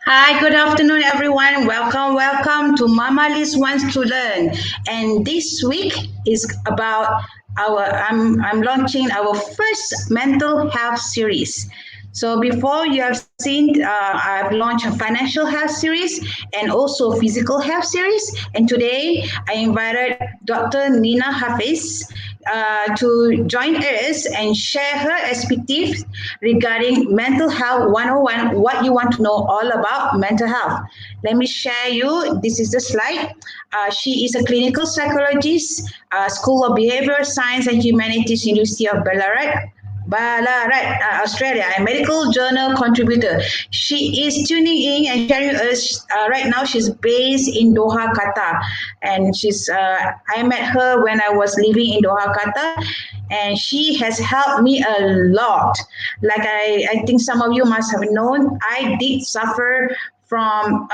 Hi, good afternoon, everyone. Welcome to MamaLiez Wants to Learn. And this week is about I'm launching our first mental health series. So before you have seen, I've launched a financial health series and also physical health series. And today I invited Dr. Nina Hafetz to join us and share her perspective regarding mental health 101, what you want to know all about mental health. Let me share you. This is the slide. She is a clinical psychologist, School of Behavioral Science and Humanities, University of Ballarat, Australia, a medical journal contributor. She is tuning in and sharing us right now. She's based in Doha, Qatar, and I met her when I was living in Doha, Qatar, and she has helped me a lot. Like I think some of you must have known, I did suffer from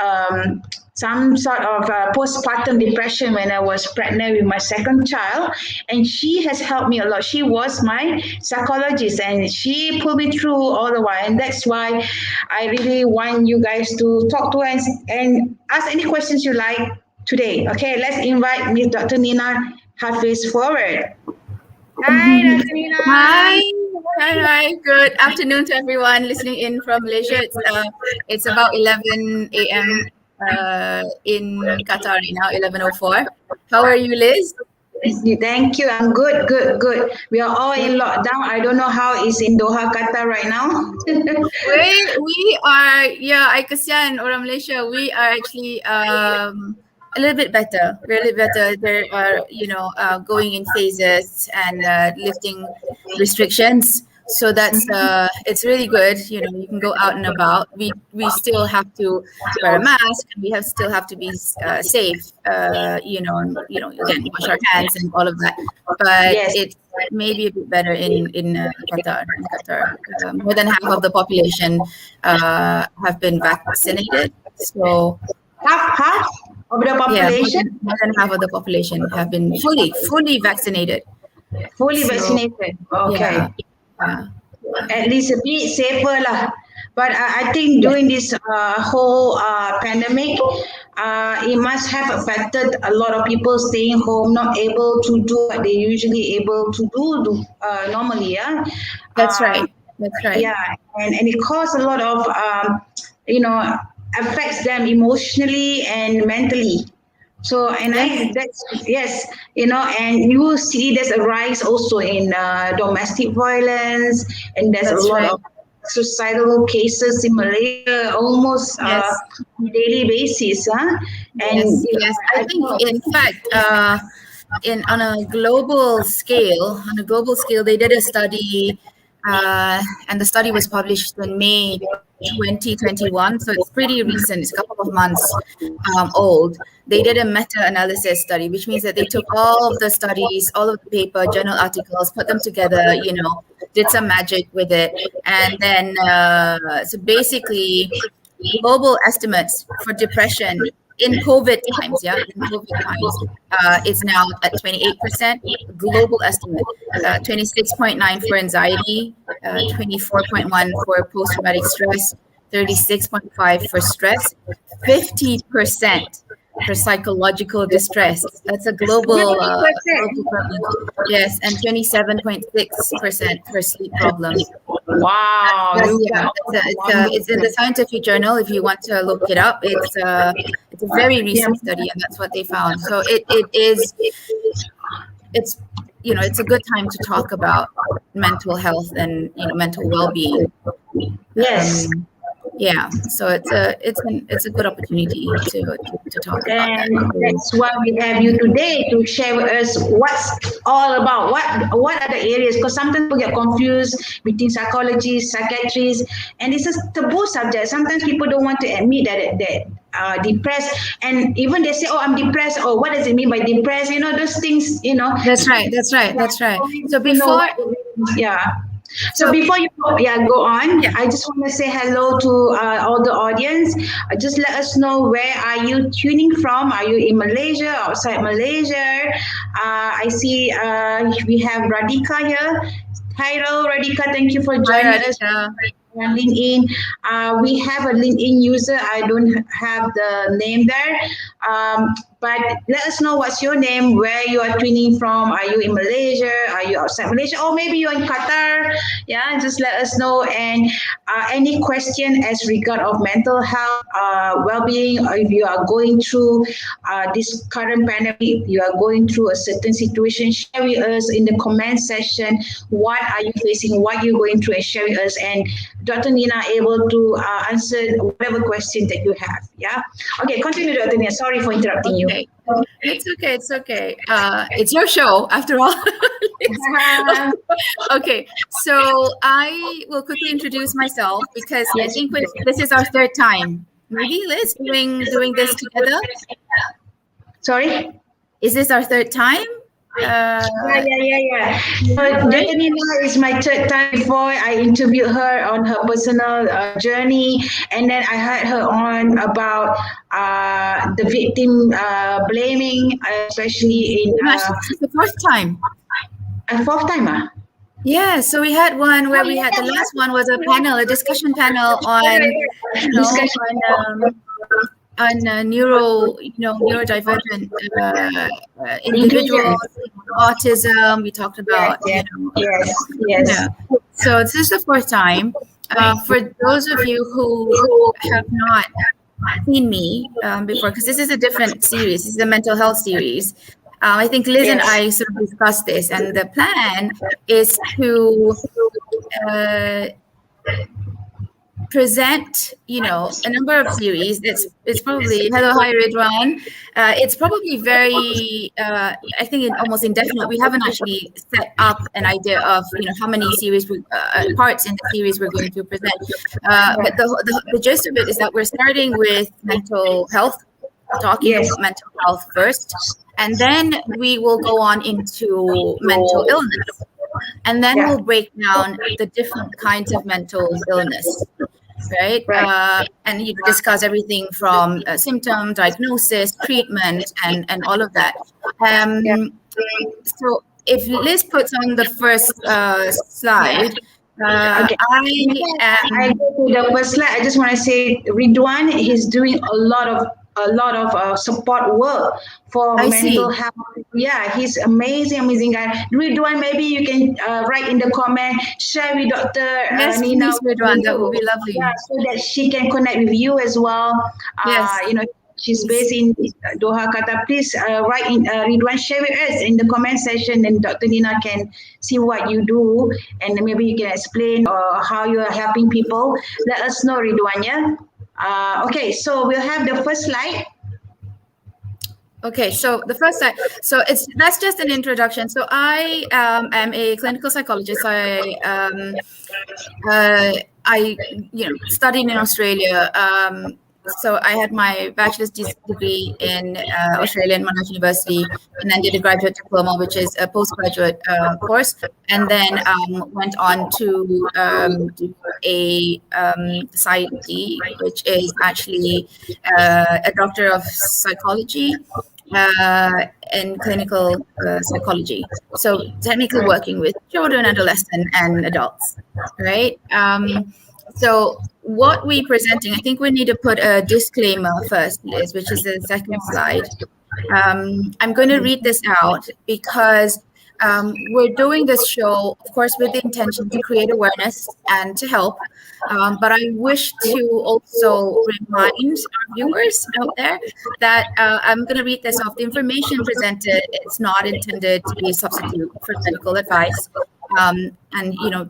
some sort of postpartum depression when I was pregnant with my second child, and she has helped me a lot. She was my psychologist, and she pulled me through all the while, and that's why I really want you guys to talk to her and ask any questions you like today. Okay, let's invite Miss Dr. Nina Hafetz forward. Hi, Dr. Nina. Hi. Good afternoon to everyone listening in from Malaysia. It's about 11 a.m. In Qatar right now, 11:04. How are you, Liz? Thank you. I'm good. We are all in lockdown. I don't know how it's in Doha, Qatar right now. we are, I kasihan orang Malaysia. We are actually a little bit better. We're a little better. There are, going in phases and lifting restrictions. So that's it's really good. You can go out and about. We still have to wear a mask. We still have to be safe. Again, wash our hands and all of that. But Yes. it's maybe a bit better in Qatar. More than half of the population have been vaccinated. So Half of the population? More than half of the population have been fully vaccinated. Fully vaccinated. Okay. Yeah. At least a bit safer lah. But I think during this whole pandemic, it must have affected a lot of people staying home, not able to do what they usually able to do normally. Yeah. That's right. Yeah, and it caused a lot of affects them emotionally and mentally. So, and yes, and you see there's a rise also in domestic violence, and there's a lot of suicidal cases in Malaysia almost on a daily basis. And yes. I think, in fact, on a global scale, they did a study, and the study was published in May 2021, so it's pretty recent. It's a couple of months old. They did a meta-analysis study, which means that they took all of the studies, all of the paper, journal articles, put them together, did some magic with it, and then so basically global estimates for depression in COVID times, it's now at 28%. Global estimate, 26.9 for anxiety, 24.1 for post-traumatic stress, 36.5 for stress, 50% for psychological distress. That's a global problem. Yes, and 27.6% for sleep problems. Wow. It's in the scientific journal. If you want to look it up, it's a very recent study, and that's what they found. So it's a good time to talk about mental health and mental well-being. Yes. So it's a good opportunity to talk about that. And that's why we have you today to share with us what's all about. What are the areas? Because sometimes people get confused between psychologists, psychiatrists, and it's a taboo subject. Sometimes people don't want to admit that are depressed, and even they say, "Oh, I'm depressed." Or what does it mean by depressed? Those things. That's right. So before, So before you go on, I just want to say hello to all the audience. Just let us know, where are you tuning from? Are you in Malaysia, outside Malaysia? I see we have Radhika here. Hi, Radhika. Thank you for joining us. on LinkedIn. We have a LinkedIn user. I don't have the name there. But let us know what's your name, where you are tuning from. Are you in Malaysia? Are you outside Malaysia? Or maybe you're in Qatar. Yeah, just let us know. And any question as regard of mental health, well-being, or if you are going through this current pandemic, you are going through a certain situation, share with us in the comment section. What are you facing? What you're going through, and share with us. And Dr. Nina able to answer whatever question that you have. Yeah. Okay, continue, Dr. Nina. Sorry for interrupting you. It's okay. It's okay. It's your show after all. Okay, so I will quickly introduce myself because I think this is our third time. Maybe Liz doing this together. Sorry. Is this our third time? Yeah. So Dr. Nina is my third time. Before I interviewed her on her personal journey, and then I heard her on about the victim blaming, especially in. This is the fourth time. A fourth time, Yeah, so we had one where we had the last one was a discussion panel on, neurodivergent individuals, autism. We talked about, Yes. So this is the fourth time. For those of you who have not seen me before, because this is a different series. This is a mental health series. I think Liz and I sort of discussed this, and the plan is to present, a number of series. It's probably hello, hi, Ridwan. It's probably very, I think, almost indefinite. We haven't actually set up an idea of, how many series parts in the series we're going to present. But the gist of it is that we're starting with mental health, talking about mental health first, and then we will go on into mental illness, and then we'll break down the different kinds of mental illness, right? And you discuss everything from symptom, diagnosis, treatment, and all of that. So if Liz puts on the first slide, I go to the first slide. I just want to say, Ridwan, he's doing a lot of support work for mental health. Yeah, he's amazing guy. Ridwan, maybe you can write in the comment, share with Dr. Nina. Yes, Ridwan, that would be lovely. Yeah, so that she can connect with you as well. Yes. She's based in Doha, Qatar. Please write in, Ridwan, share with us in the comment section, and Dr. Nina can see what you do, and maybe you can explain how you are helping people. Let us know, Ridwan, yeah? Okay, so we'll have the first slide. Okay, so the first slide. So that's just an introduction. So I am a clinical psychologist. I studied in Australia. So I had my bachelor's degree in Australia in Monash University, and then did a graduate diploma, which is a postgraduate course, and then went on to do a PsyD, which is actually a doctor of psychology in clinical psychology. So technically working with children, adolescents, and adults, right? So what we're presenting, I think we need to put a disclaimer first, Liz, which is the second slide. I'm going to read this out because we're doing this show, of course, with the intention to create awareness and to help. But I wish to also remind our viewers out there that I'm going to read this off. The information presented, it's not intended to be a substitute for medical advice. And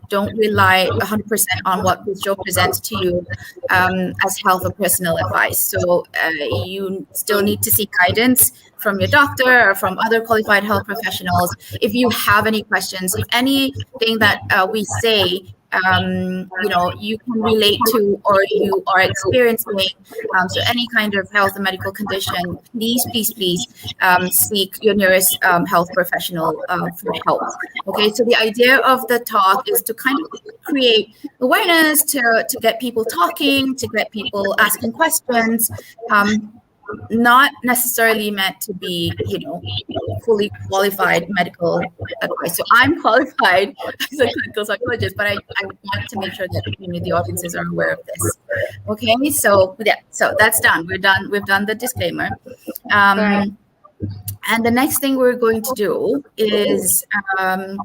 don't rely 100% on what the show presents to you as health or personal advice. So you still need to seek guidance from your doctor or from other qualified health professionals. If you have any questions, if anything that we say you can relate to or you are experiencing, so any kind of health or medical condition, please seek your nearest health professional for help. Okay, so the idea of the talk is to kind of create awareness, to get people talking, to get people asking questions. not necessarily meant to be, fully qualified medical advice. So I'm qualified as a clinical psychologist, but I want to make sure that the audiences are aware of this. Okay, so yeah, so that's done. We're done. We've done the disclaimer. And the next thing we're going to do is, so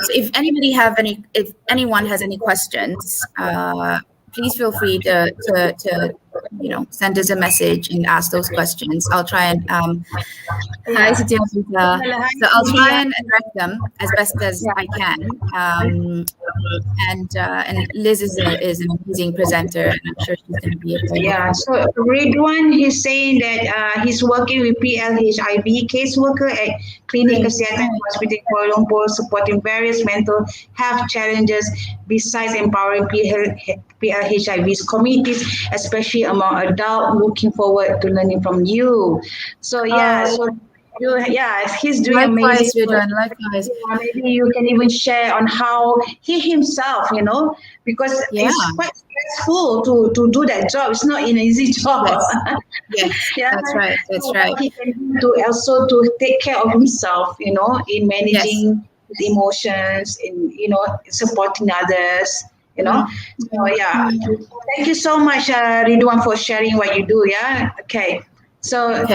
if anyone has any questions, please feel free to send us a message and ask those questions. I'll try and hi, Satya. So I'll try and address them as best as I can. And Liz is an amazing presenter, and I'm sure she's going to be a yeah. So Ridwan, he's saying that he's working with PLHIV caseworker at Klinik Kesihatan Hospital Kuala Lumpur, supporting various mental health challenges besides empowering PLHIV's communities, especially among adults. Looking forward to learning from you. So he's doing amazing. Likewise. Maybe you can even share on how he himself, because it's quite stressful to do that job. It's not an easy job. Yes. That's right. He can do also to take care of himself, in managing his emotions, in supporting others. So thank you so much, Ridwan, for sharing what you do. Yeah. Okay. So.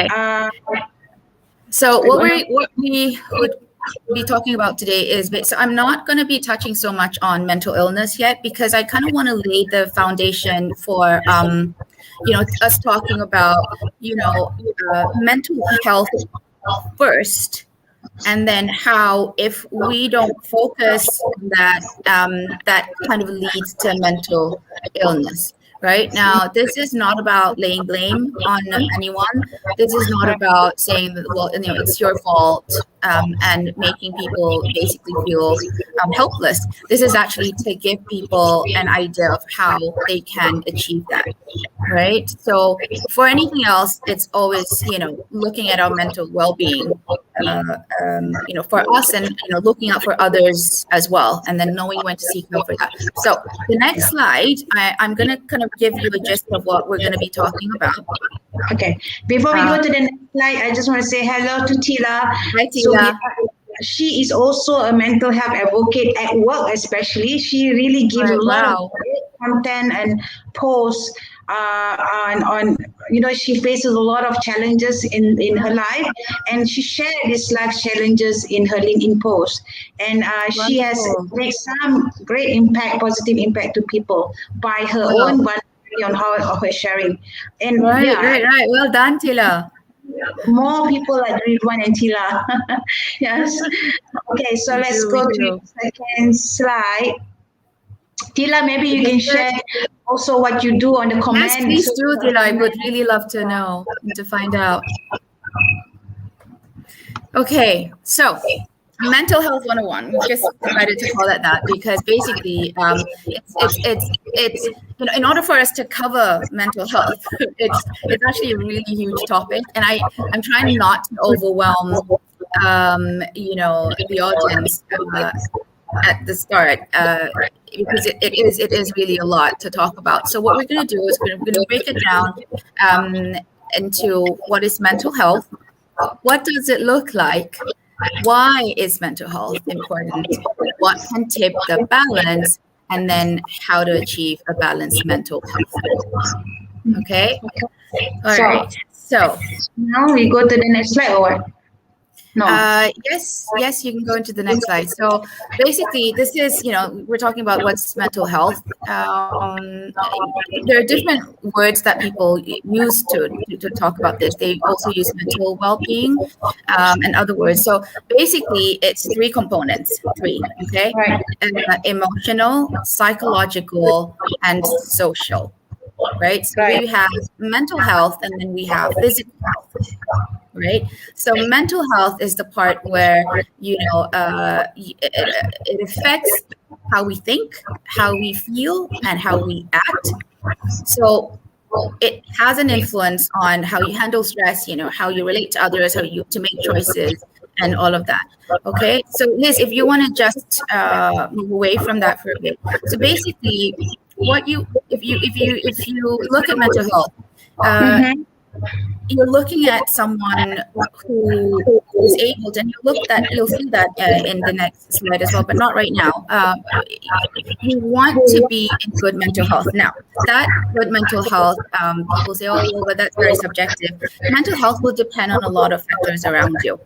So what we would be talking about today is, so I'm not going to be touching so much on mental illness yet, because I kind of want to lay the foundation for, us talking about, mental health first, and then how, if we don't focus on that, that kind of leads to mental illness. Right now, this is not about laying blame on anyone. This is not about saying that, well, it's your fault, and making people basically feel helpless. This is actually to give people an idea of how they can achieve that. Right. So for anything else, it's always, looking at our mental well-being, for us, and, looking out for others as well, and then knowing when to seek help for that. So the next slide, I'm going to kind of give you a gist of what we're going to be talking about. Okay. Before we go to the next slide, I just want to say hello to Tila. Hi, Tila. She is also a mental health advocate at work, especially. She really gives a lot of content and posts on she faces a lot of challenges in her life, and she shared these life challenges in her LinkedIn post, and she has made some great positive impact to people by her own vulnerability on how her sharing. And right. Well done, Tila. More people like Ridwan and Tila. Yes. Okay, so let's go to the second slide. Tila, maybe you can share also what you do on the comment. Yes, please do, Tila. I would really love to know and to find out. Okay, so mental health 101. We've just decided to call it that because basically, it's in order for us to cover mental health, it's actually a really huge topic, and I'm trying not to overwhelm the audience at the start, because it is really a lot to talk about. So what we're going to do is we're going to break it down into what is mental health, what does it look like, why is mental health important, what can tip the balance, and then how to achieve a balanced mental health. Okay? All right. So now we go to the next slide, or no? Yes, you can go into the next slide. So basically, this is, we're talking about what's mental health. There are different words that people use to talk about this. They also use mental well-being and other words. So basically, it's three components, okay? Right. Emotional, psychological, and social. Right? So we have mental health, and then we have physical health. Right. So mental health is the part where, it affects how we think, how we feel, and how we act. So it has an influence on how you handle stress, how you relate to others, how you to make choices, and all of that. Okay. So Liz, if you want to just move away from that for a bit. So basically, if you look at mental health, you're looking at someone who is able to, and you'll see that in the next slide as well, but not right now. You want to be in good mental health. Now, that good mental health, people say, oh, well, but that's very subjective. Mental health will depend on a lot of factors around you.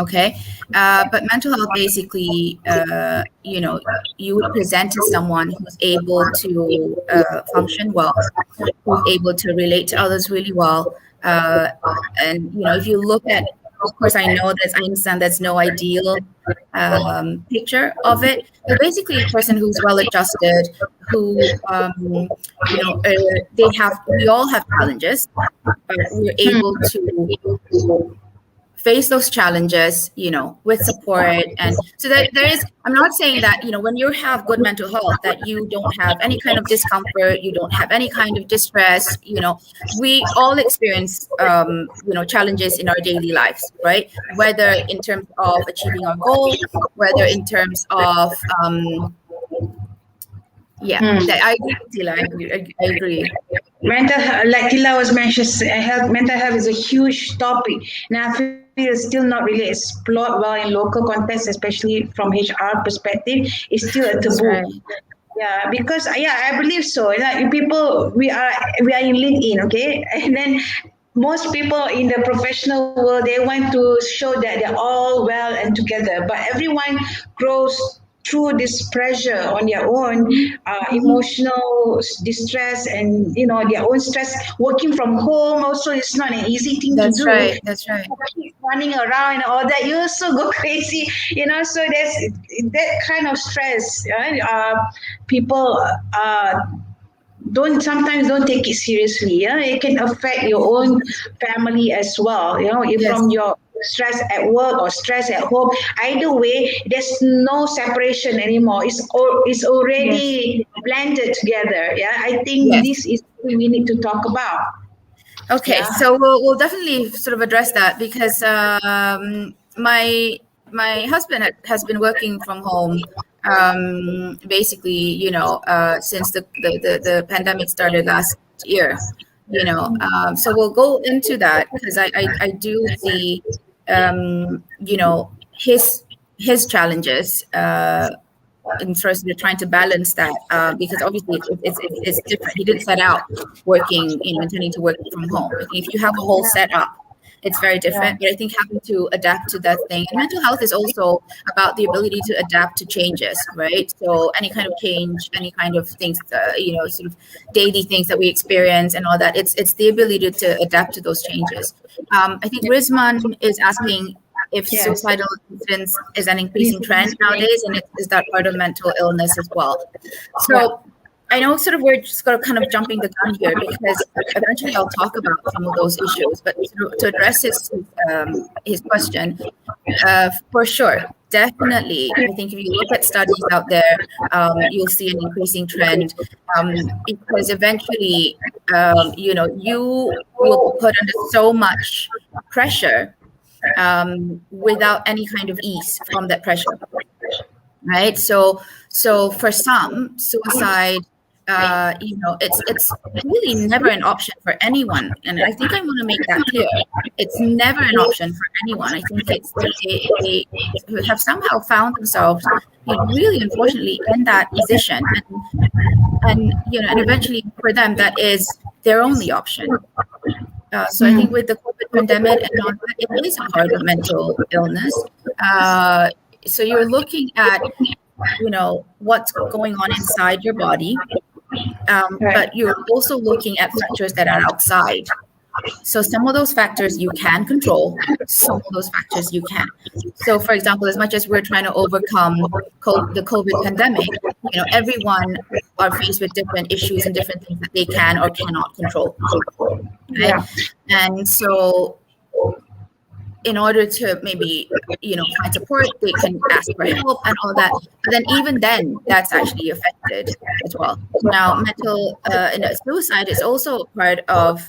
Okay. But mental health, basically, you would present to someone who's able to function well, who's able to relate to others really well. And, if you look at, of course, I understand that's no ideal picture of it, but basically a person who's well adjusted, who, we all have challenges, but we're able to face those challenges, with support. And so that I'm not saying that, when you have good mental health, that you don't have any kind of discomfort, you don't have any kind of distress. We all experience, challenges in our daily lives, right? Whether in terms of achieving our goal, whether in terms of, I agree. Mental health, like Tila was mentioned, mental health is a huge topic, and I feel it's still not really explored well in local context, especially from HR perspective. It's still a taboo. Right. Yeah, because I believe so. Like people, we are in LinkedIn, okay, and then most people in the professional world, they want to show that they're all well and together, but everyone grows through this pressure on their own, emotional distress, and their own stress. Working from home also is not an easy thing to do. That's right. Running around and all that, you also go crazy. So there's that kind of stress. People sometimes don't take it seriously. It can affect your own family as well. If from your stress at work or stress at home, either way, there's no separation anymore. It's already blended together. I think this is what we need to talk about. Okay, so we'll definitely sort of address that, because my husband has been working from home basically, since the pandemic started last year. So we'll go into that, because I do see his challenges in terms of trying to balance that, because obviously it's different. He didn't set out working, intending to work from home. I think if you have a whole setup, it's very different. But I think having to adapt to that thing, and mental health is also about the ability to adapt to changes, right? So any kind of change, any kind of things, sort of daily things that we experience and all that, it's the ability to adapt to those changes. I think Rizman is asking if suicidal incidents is an increasing trend nowadays, and is that part of mental illness as well? So I know sort of we're just kind of jumping the gun here, because eventually I'll talk about some of those issues, but to address his question, for sure, definitely, I think if you look at studies out there, you'll see an increasing trend, because eventually, you will be put under so much pressure without any kind of ease from that pressure, right? So for some, suicide, it's really never an option for anyone, and I think I want to make that clear. It's never an option for anyone. I think they have somehow found themselves, really unfortunately, in that position, and eventually for them that is their only option. So I think with the COVID pandemic and all that, it is a part of mental illness. So you're looking at, what's going on inside your body, but you're also looking at factors that are outside. So some of those factors you can control, some of those factors you can't. So for example, as much as we're trying to overcome the COVID pandemic, everyone are faced with different issues and different things that they can or cannot control. Right? And so in order to maybe, find support, they can ask for help and all that. But then even then, that's actually affected as well. Now, mental suicide is also part of,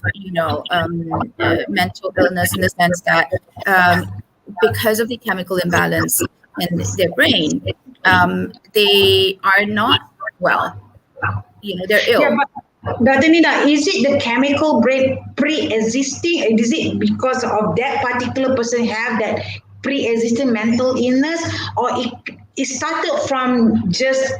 mental illness, in the sense that because of the chemical imbalance in their brain, they are not well. They're ill. Dr. Nina, is it the chemical brain pre-existing? Is it because of that particular person have that pre-existing mental illness, or it started from just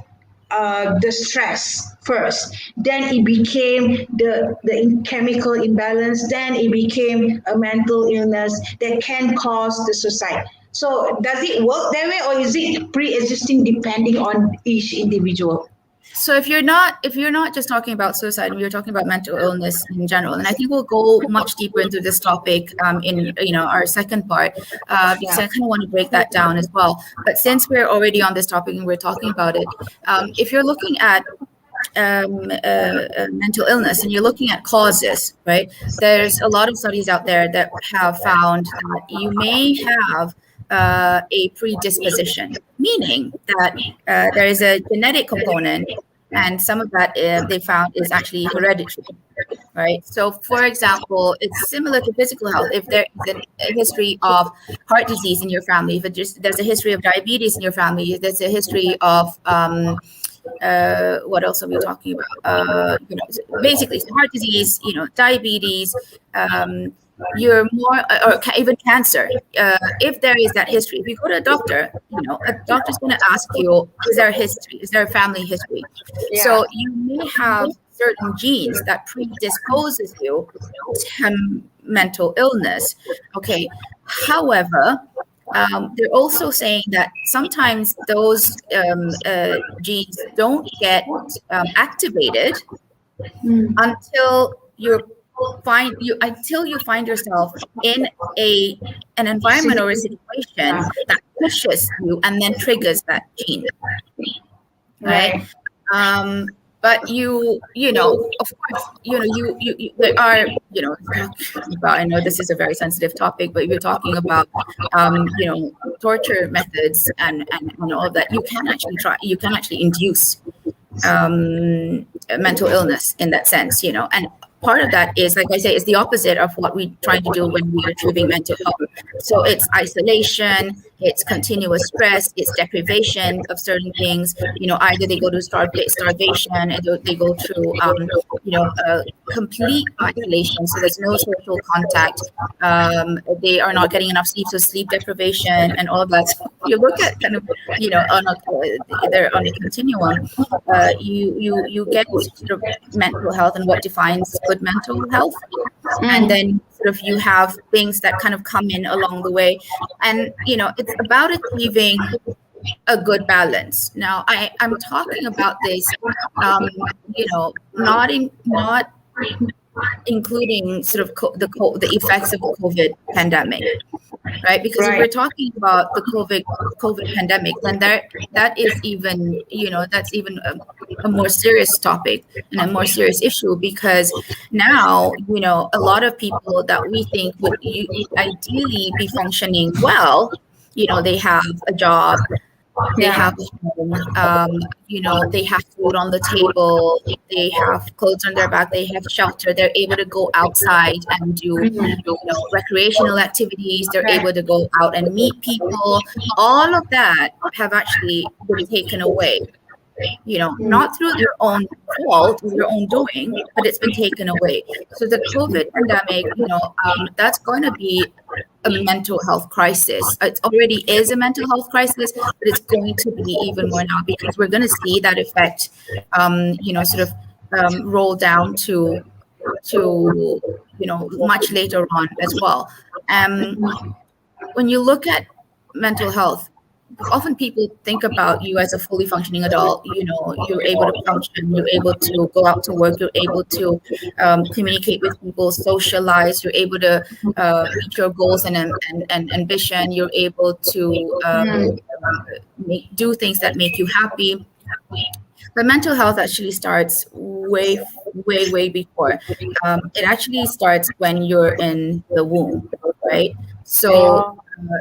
the stress first, then it became the chemical imbalance, then it became a mental illness that can cause the suicide. So does it work that way, or is it pre-existing depending on each individual? So if you're not just talking about suicide, you're talking about mental illness in general, and I think we'll go much deeper into this topic in our second part, because Yeah. I kind of want to break that down as well. But since we're already on this topic and we're talking about it, if you're looking at mental illness and you're looking at causes, right? There's a lot of studies out there that have found that you may have a predisposition, meaning that there is a genetic component, and some of that they found is actually hereditary, right? So, for example, it's similar to physical health. If there is a history of heart disease in your family, if there's a history of diabetes in your family, if there's a history of what else are we talking about? Basically, heart disease, diabetes. You're more, or even cancer. If there is that history, if you go to a doctor, a doctor's going to ask you, is there a history? Is there a family history? Yeah. So you may have certain genes that predisposes you to mental illness. Okay. However, they're also saying that sometimes those genes don't get activated until you find yourself in an environment or a situation that pushes you and then triggers that gene, right? Right. But of course, there are, talking about, I know this is a very sensitive topic, but you're talking about, torture methods and all of that. You can actually induce mental illness in that sense, and part of that is, like I say, is the opposite of what we try to do when we are achieving mental health. So it's isolation, it's continuous stress, it's deprivation of certain things. Either they go to starvation, and they go through, complete isolation. So there's no social contact. They are not getting enough sleep, so sleep deprivation and all of that. So you look at kind of, they're on a continuum. You get sort of mental health and what defines good mental health, and then sort of you have things that kind of come in along the way, and it's about achieving a good balance. Now I'm talking about this, not including sort of the effects of the COVID pandemic, right? Because if we're talking about the COVID pandemic, then that is even, that's even a more serious topic and a more serious issue, because now, a lot of people that we think would ideally be functioning well, they have a job, they have a home, they have food on the table, they have clothes on their back, they have shelter, they're able to go outside and do, recreational activities, they're able to go out and meet people. All of that have actually been taken away, not through their own fault or their own doing, but it's been taken away. So the COVID pandemic, that's going to be a mental health crisis. It already is a mental health crisis, but it's going to be even more now, because we're going to see that effect, roll down to much later on as well. When you look at mental health, often people think about you as a fully functioning adult. You're able to function, you're able to go out to work, you're able to communicate with people, socialize, you're able to reach your goals and ambition, you're able to do things that make you happy. But mental health actually starts way before. It actually starts when you're in the womb, right? So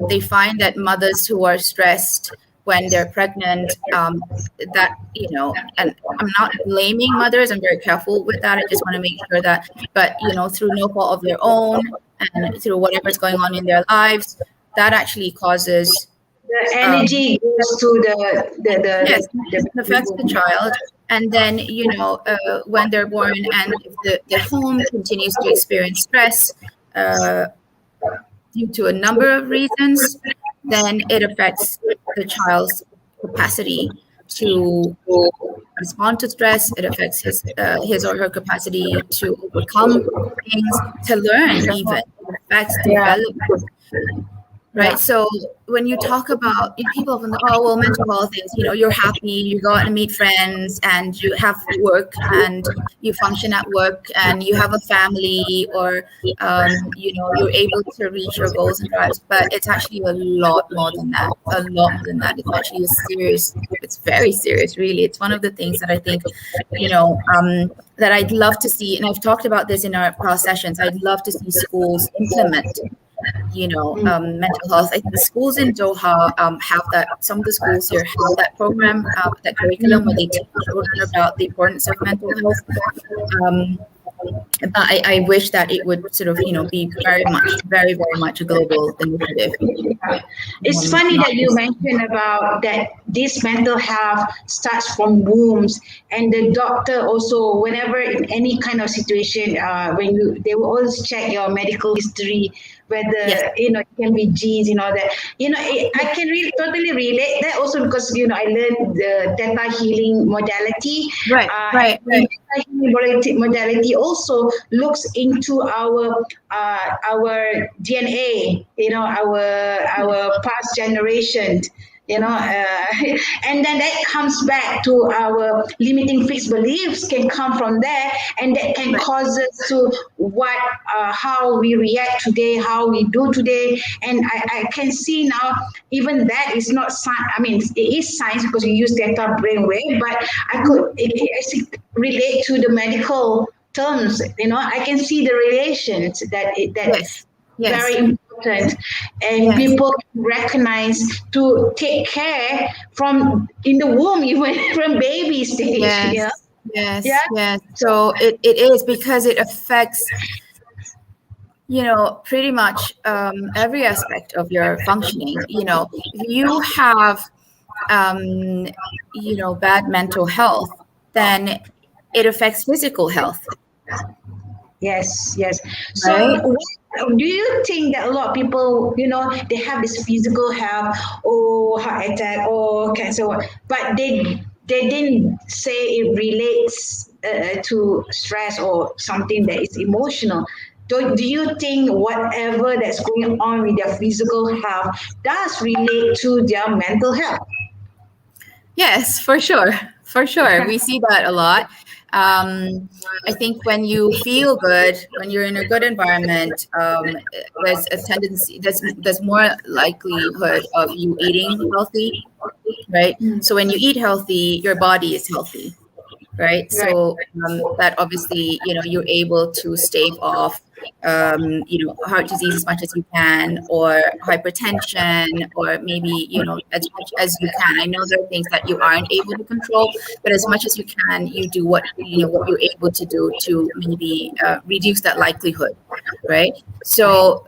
they find that mothers who are stressed when they're pregnant, that, and I'm not blaming mothers, I'm very careful with that. I just want to make sure that, but, through no fault of their own and through whatever's going on in their lives, that actually causes The energy goes to yes, the it affects the child. And then, when they're born and if the home continues to experience stress due to a number of reasons, then it affects the child's capacity to respond to stress. It affects his or her capacity to overcome things, to learn even. It affects yeah, development. Right. yeah. So when you talk about people often, oh, well, mental health is, you're happy, you go out and meet friends and you have work and you function at work and you have a family or, you're able to reach your goals and drives. But it's actually a lot more than that, a lot more than that. It's actually it's very serious, really. It's one of the things that I think, that I'd love to see. And I've talked about this in our past sessions. I'd love to see schools implement mental health. I think the schools in Doha have that. Some of the schools here have that program, that curriculum where they teach children about the importance of mental health. But I wish that it would sort of, be very, very much a global initiative. It's funny that you mentioned about that this mental health starts from wombs, and the doctor also, whenever in any kind of situation, they will always check your medical history, whether Yes. it can be genes, that I can really totally relate that also because I learned the theta healing modality. Right. Right. And theta healing modality also looks into our DNA, our past generations, and then that comes back to our limiting fixed beliefs can come from there, and that can cause us to how we react today, how we do today. And I can see now even that is not science. I mean, it is science because we use theta brainwave, but I could relate to the medical terms. I can see the relations that Yes. very important, and people recognize to take care from in the womb, even from baby stage. Yes. So it is because it affects pretty much every aspect of your functioning. If you have bad mental health, then it affects physical health. Yes. So right? do you think that a lot of people, they have this physical health or heart attack or cancer, but they didn't say it relates to stress or something that is emotional? Do you think whatever that's going on with their physical health does relate to their mental health? Yes, for sure. We see that a lot. I think when you feel good, when you're in a good environment, there's a tendency, there's more likelihood of you eating healthy, right? So when you eat healthy, your body is healthy, right? So that obviously, you're able to stave off, heart disease as much as you can, or hypertension, or maybe, as much as you can. I know there are things that you aren't able to control, but as much as you can, you do what you're able to do to maybe reduce that likelihood, right? So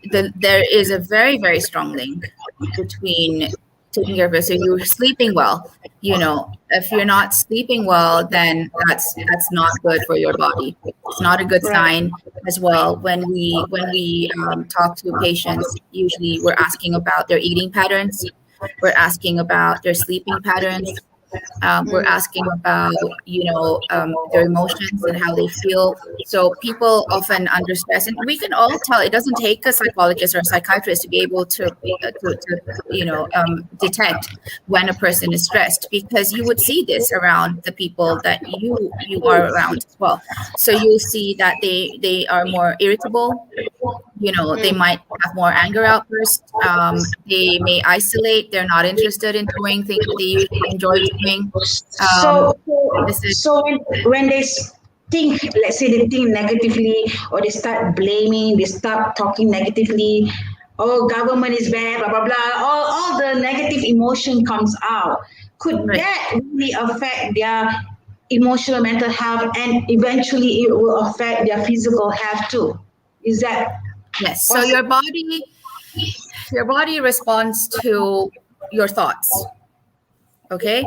there is a very, very strong link between taking care of it. So you're sleeping well. If you're not sleeping well, then that's not good for your body. It's not a good sign as well. When we talk to patients, usually we're asking about their eating patterns. We're asking about their sleeping patterns. We're asking about, their emotions and how they feel. So people often under stress, and we can all tell. It doesn't take a psychologist or a psychiatrist to be able to detect when a person is stressed, because you would see this around the people that you are around as well. So you'll see that they are more irritable. They might have more anger outbursts. They may isolate. They're not interested in doing things that they usually enjoy doing. So when they think, let's say they think negatively, or they start blaming, they start talking negatively, oh, government is bad, blah, blah, blah, all the negative emotion comes out. Could that really affect their emotional mental health, and eventually it will affect their physical health too? Is that yes? So your body, your body responds to your thoughts. Okay,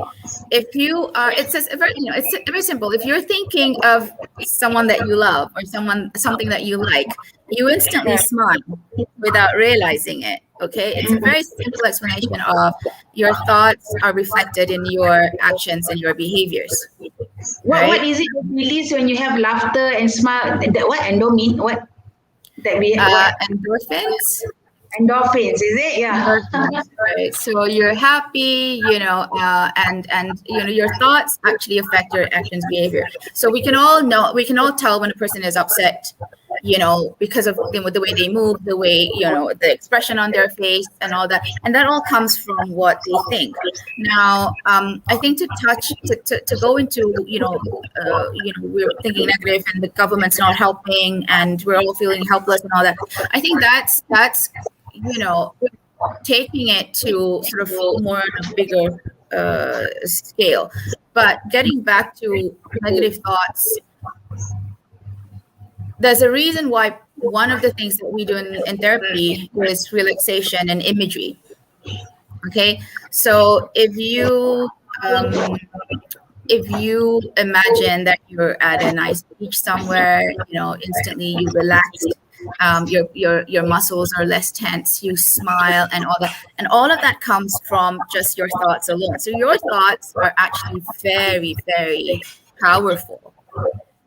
if you are, it's just very, it's very simple. If you're thinking of someone that you love or something that you like, you instantly smile without realizing it. Okay, it's a very simple explanation of your thoughts are reflected in your actions and your behaviors. What is it release when you have laughter and smile? That what endorphin? What that we endorphins? Endorphins, is it? Yeah. Right. So you're happy, and your thoughts actually affect your actions, behavior. So we can all tell when a person is upset, because of the way they move, the way, the expression on their face and all that. And that all comes from what they think. Now, I think to go into, we're thinking negative and the government's not helping and we're all feeling helpless and all that. I think that's taking it to sort of more on a bigger scale. But getting back to negative thoughts, there's a reason why one of the things that we do in therapy is relaxation and imagery. Okay, so if you imagine that you're at a nice beach somewhere, instantly you relax. Your muscles are less tense, you smile and all of that comes from just your thoughts alone. So your thoughts are actually very, very powerful.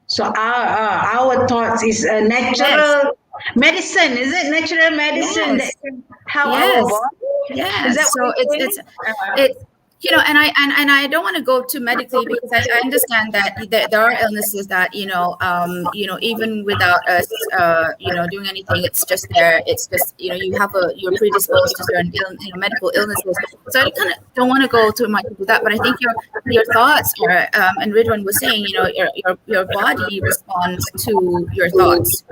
So our thoughts is a natural medicine, is it? Natural medicine that can help our body. Yes. So it's and I don't want to go too medically because I understand that there are illnesses that even without us doing anything, it's just there. It's just you're predisposed to certain medical illnesses. So I kind of don't want to go too much into that, but I think your thoughts are, and Ridwan was saying, your body responds to your thoughts.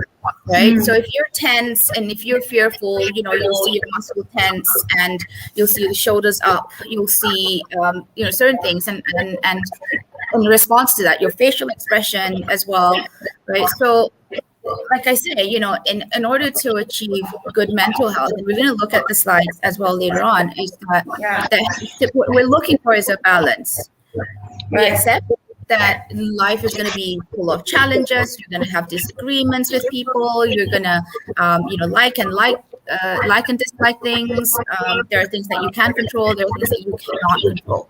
Right. So if you're tense and if you're fearful, you'll see your muscle tense and you'll see the shoulders up. You'll see, certain things, and in response to that, your facial expression as well. Right. So, like I say, in order to achieve good mental health, and we're going to look at the slides as well later on, is that what we're looking for is a balance. We accept that life is going to be full of challenges. You're going to have disagreements with people. You're going to, like and dislike things. There are things that you can control. There are things that you cannot control.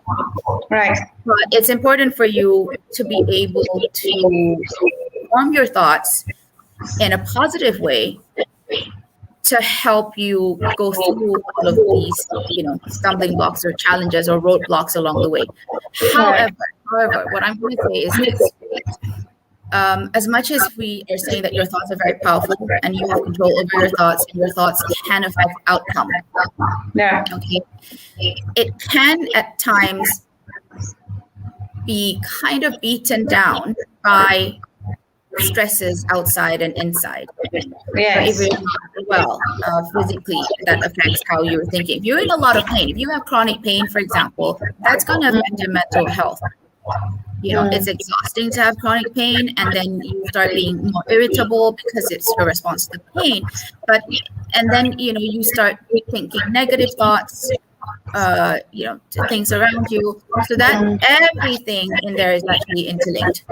Right. But it's important for you to be able to form your thoughts in a positive way to help you go through all of these, stumbling blocks or challenges or roadblocks along the way. However, what I'm going to say is this. As much as we are saying that your thoughts are very powerful and you have control over your thoughts and your thoughts can affect outcome. Yeah. Okay. It can at times be kind of beaten down by stresses outside and inside. Yes. If you're not well physically, that affects how you're thinking. If you're in a lot of pain, if you have chronic pain, for example, that's going to affect your mental health. It's exhausting to have chronic pain, and then you start being more irritable because it's a response to the pain. And then you start thinking negative thoughts, to things around you, so that everything in there is actually interlinked.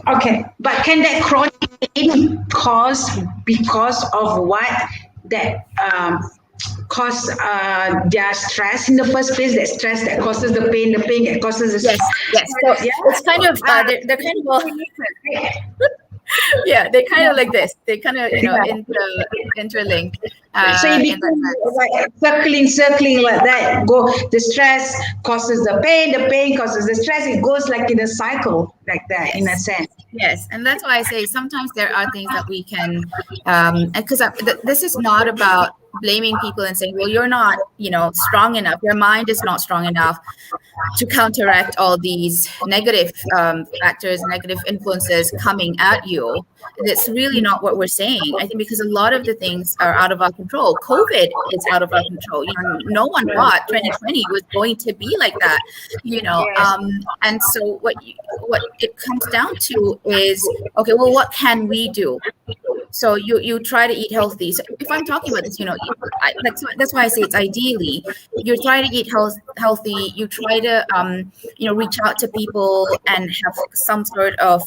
Okay, but can that chronic pain cause because of what that cause their stress in the first place? That stress that causes the pain that causes the stress. Yes. So it's kind of they're kind of yeah, they kind of like this. They kind of interlink. So it becomes like circling like that. The stress causes the pain causes the stress. It goes like in a cycle like that, in a sense. Yes, and that's why I say sometimes there are things that we can, because this is not about blaming people and saying, well, you're not, strong enough. Your mind is not strong enough to counteract all these negative factors, negative influences coming at you. That's really not what we're saying. I think because a lot of the things are out of our control. COVID is out of our control. No one thought 2020 was going to be like that. And so what it comes down to is, okay, well, what can we do? So you try to eat healthy. So if I'm talking about this, that's why I say it's ideally you try to eat healthy. You try to reach out to people and have some sort of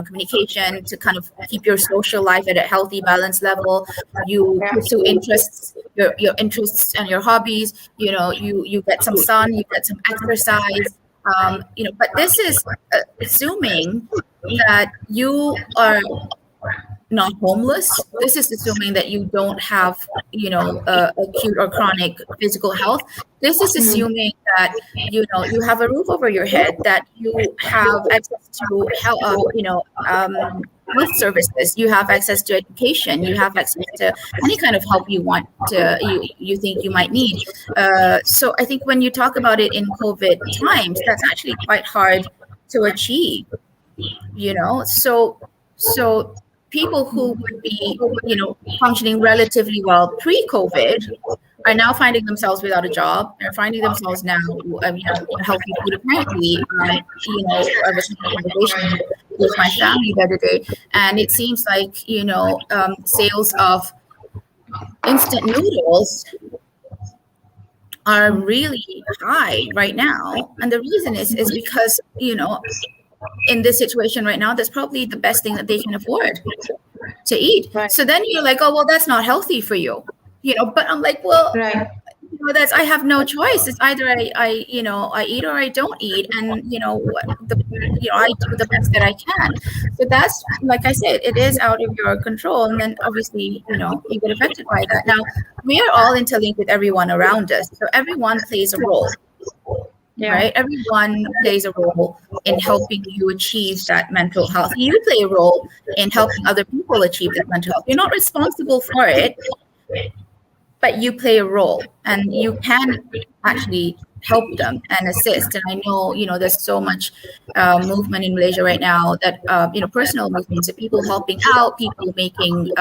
communication to kind of keep your social life at a healthy, balanced level. You pursue interests, your interests and your hobbies. You get some sun, you get some exercise. But this is assuming that you are not homeless. This is assuming that you don't have, acute or chronic physical health. This is assuming that, you have a roof over your head, that you have access to health services, you have access to education, you have access to any kind of help you think you might need. So I think when you talk about it in COVID times, that's actually quite hard to achieve, so people who would be, functioning relatively well pre-COVID are now finding themselves without a job. They're finding themselves now, healthy food. Apparently, I was in a conversation with my family the other day, and it seems like, sales of instant noodles are really high right now. And the reason is because, in this situation right now, that's probably the best thing that they can afford to eat. Right. So then you're like, oh, well, that's not healthy for you, but I'm like, well, right. I have no choice. It's either I eat or I don't eat. And, I do the best that I can. So that's, like I said, it is out of your control. And then obviously, you get affected by that. Now, we are all interlinked with everyone around us. So everyone plays a role. Yeah. Right? Everyone plays a role in helping you achieve that mental health. You play a role in helping other people achieve that mental health. You're not responsible for it, but you play a role, and you can actually help them and assist. And I know, there's so much movement in Malaysia right now that, personal movements of people helping out, people making,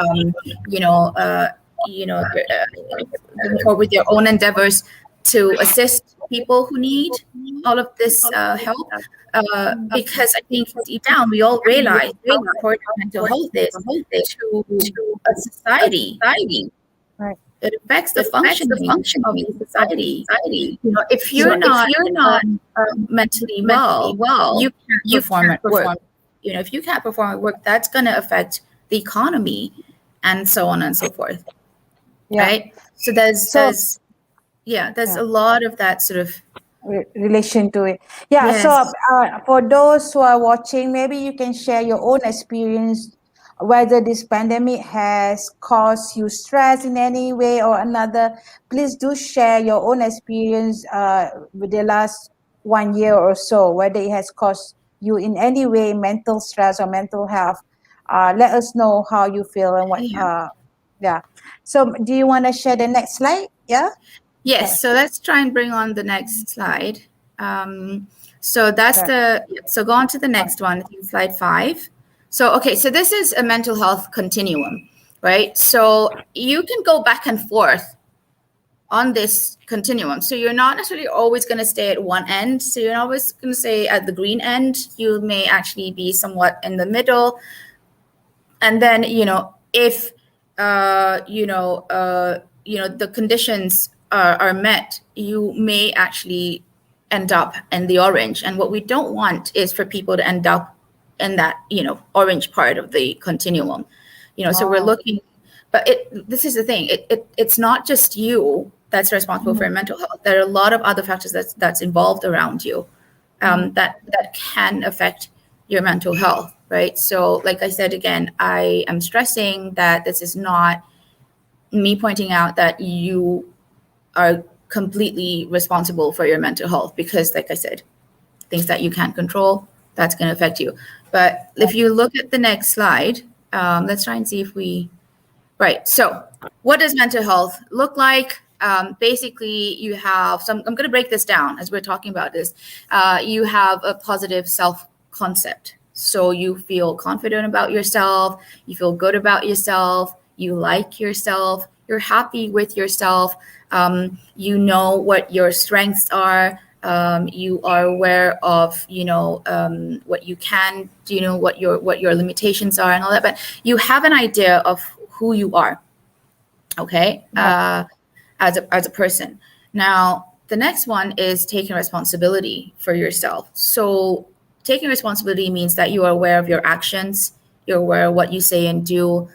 forward with their own endeavors to assist people who need all of this help, because I think deep down we all realize how important mental health is to a society. Right. It affects the functioning of the society. If you're not mentally well, you can't perform at work. If you can't perform at work, that's going to affect the economy, and so on and so forth. Yeah. Right. So there's a lot of that sort of relation to it. Yeah. Yes. So for those who are watching, maybe you can share your own experience, whether this pandemic has caused you stress in any way or another. Please do share your own experience with the last 1 year or so, whether it has caused you in any way mental stress or mental health. Let us know how you feel and what. Yeah. So do you want to share the next slide? Yeah. Yes. Okay. So let's try and bring on the next slide. So that's so go on to the next one, slide 5. So this is a mental health continuum, right? So you can go back and forth on this continuum. So you're not necessarily always going to stay at one end. So you're not always going to stay at the green end. You may actually be somewhat in the middle. And then, if, the conditions are met, you may actually end up in the orange. And what we don't want is for people to end up in that, orange part of the continuum, so we're looking, but this is the thing, it's not just you that's responsible for your mental health. There are a lot of other factors that's involved around you, that can affect your mental health, right? So like I said, again, I am stressing that this is not me pointing out that you are completely responsible for your mental health, because like I said, things that you can't control, that's going to affect you. But if you look at the next slide, let's try and see if right. So what does mental health look like? Basically, you have I'm going to break this down as we're talking about this. You have a positive self-concept. So you feel confident about yourself. You feel good about yourself. You like yourself. You're happy with yourself. You know what your strengths are. You are aware of, what you can do, what your limitations are and all that, but you have an idea of who you are, okay, as a person. Now, the next one is taking responsibility for yourself. So taking responsibility means that you are aware of your actions, you're aware of what you say and do.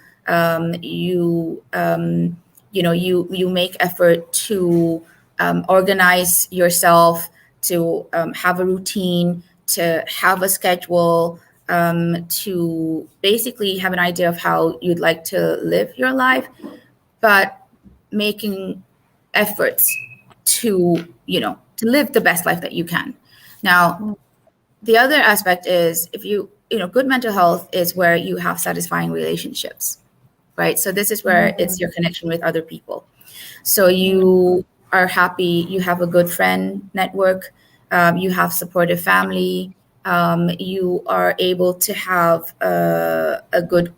You make effort to organize yourself, to have a routine, to have a schedule, to basically have an idea of how you'd like to live your life, but making efforts to live the best life that you can. Now, the other aspect is, if good mental health is where you have satisfying relationships, right? So this is where it's your connection with other people. So you are happy, you have a good friend network, you have supportive family, you are able to have a good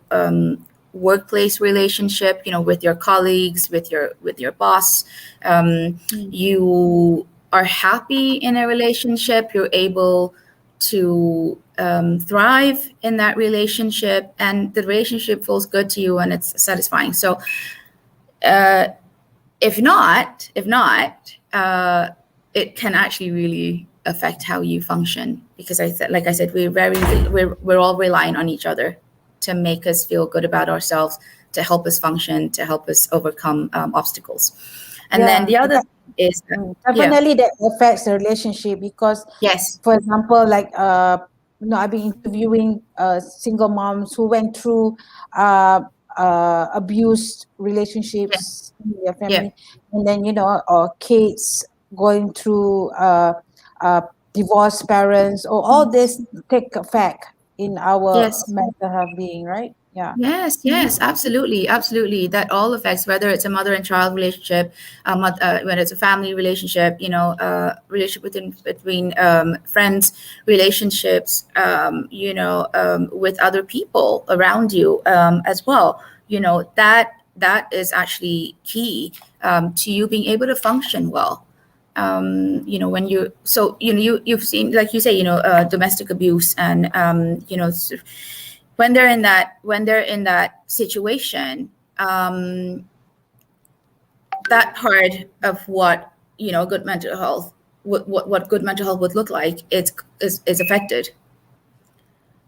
workplace relationship, with your colleagues, with your boss. You are happy in a relationship, you're able to thrive in that relationship, and the relationship feels good to you and it's satisfying. So if not, it can actually really affect how you function, because like I said, we're all relying on each other to make us feel good about ourselves, to help us function, to help us overcome obstacles. And then the other is definitely that affects the relationship, because yes, for example, like I've been interviewing single moms who went through abused relationships in their family, and then or kids going through divorced parents, or all this take effect in our mental health being, right? Yes, absolutely. That all affects, whether it's a mother and child relationship, when it's a family relationship, relationship between friends, relationships, with other people around you as well. That is actually key to you being able to function well. When you've seen, like you say, domestic abuse, and when they're in that situation, that part of what good mental health, what good mental health would look like, is affected.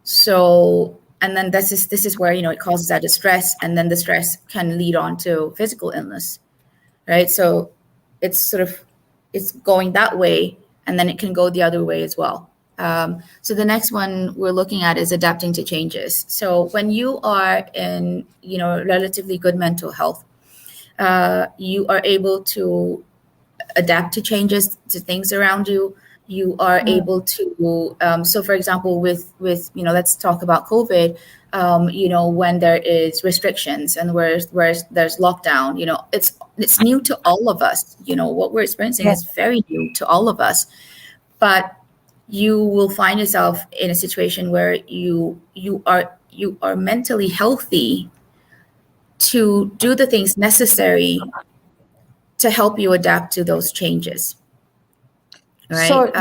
So, and then this is where it causes that distress, and then the stress can lead on to physical illness, right? So it's going that way, and then it can go the other way as well. So the next one we're looking at is adapting to changes. So when you are in relatively good mental health, you are able to adapt to changes, to things around you. You are able to so for example, with let's talk about COVID. When there is restrictions and where there's lockdown, it's new to all of us. What we're experiencing is very new to all of us, but you will find yourself in a situation where you are mentally healthy to do the things necessary to help you adapt to those changes. Right? So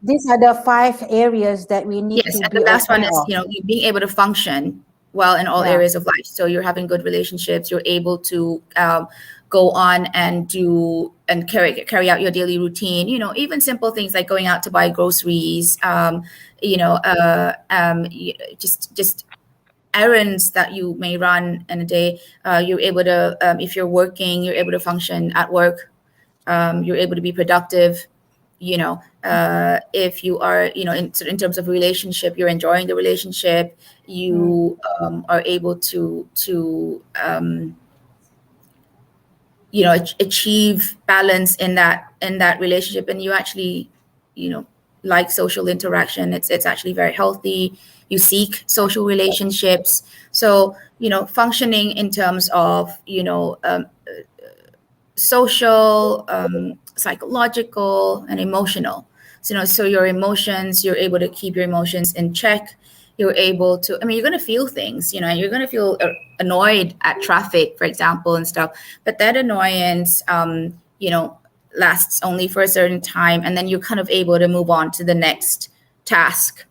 these are the 5 areas that we need to and be the last one is aware of. you being able to function well in all areas of life. So you're having good relationships, you're able to go on and do and carry out your daily routine, even simple things like going out to buy groceries, just errands that you may run in a day. You're able to, if you're working, you're able to function at work. You're able to be productive. If you are, in terms of relationship, you're enjoying the relationship. You are able to achieve balance in that relationship, and you actually like social interaction. It's actually very healthy. You seek social relationships. So functioning in terms of social, psychological, and emotional. So your emotions, you're able to keep your emotions in check. You're able to, you're going to feel things, you're going to feel annoyed at traffic, for example, and stuff. But that annoyance, lasts only for a certain time, and then you're kind of able to move on to the next task,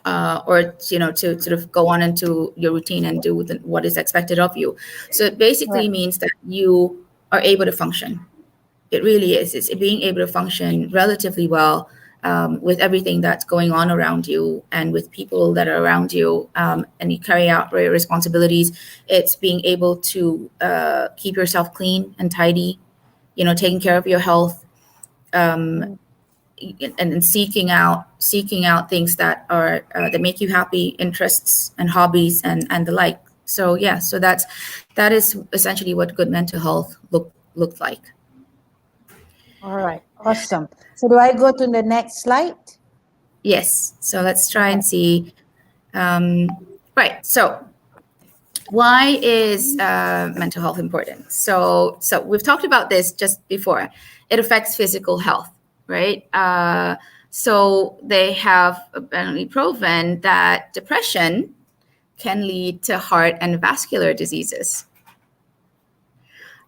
or to sort of go on into your routine and do what is expected of you. So it basically means that you are able to function. It really is. It's being able to function relatively well with everything that's going on around you and with people that are around you, and you carry out your responsibilities. It's being able to keep yourself clean and tidy, taking care of your health, and seeking out things that are that make you happy, interests and hobbies and the like. So that is essentially what good mental health looked like. All right, awesome. So do I go to the next slide? Yes. So let's try and see. Right. So why is mental health important? So we've talked about this just before. It affects physical health, right? So they have apparently proven that depression can lead to heart and vascular diseases,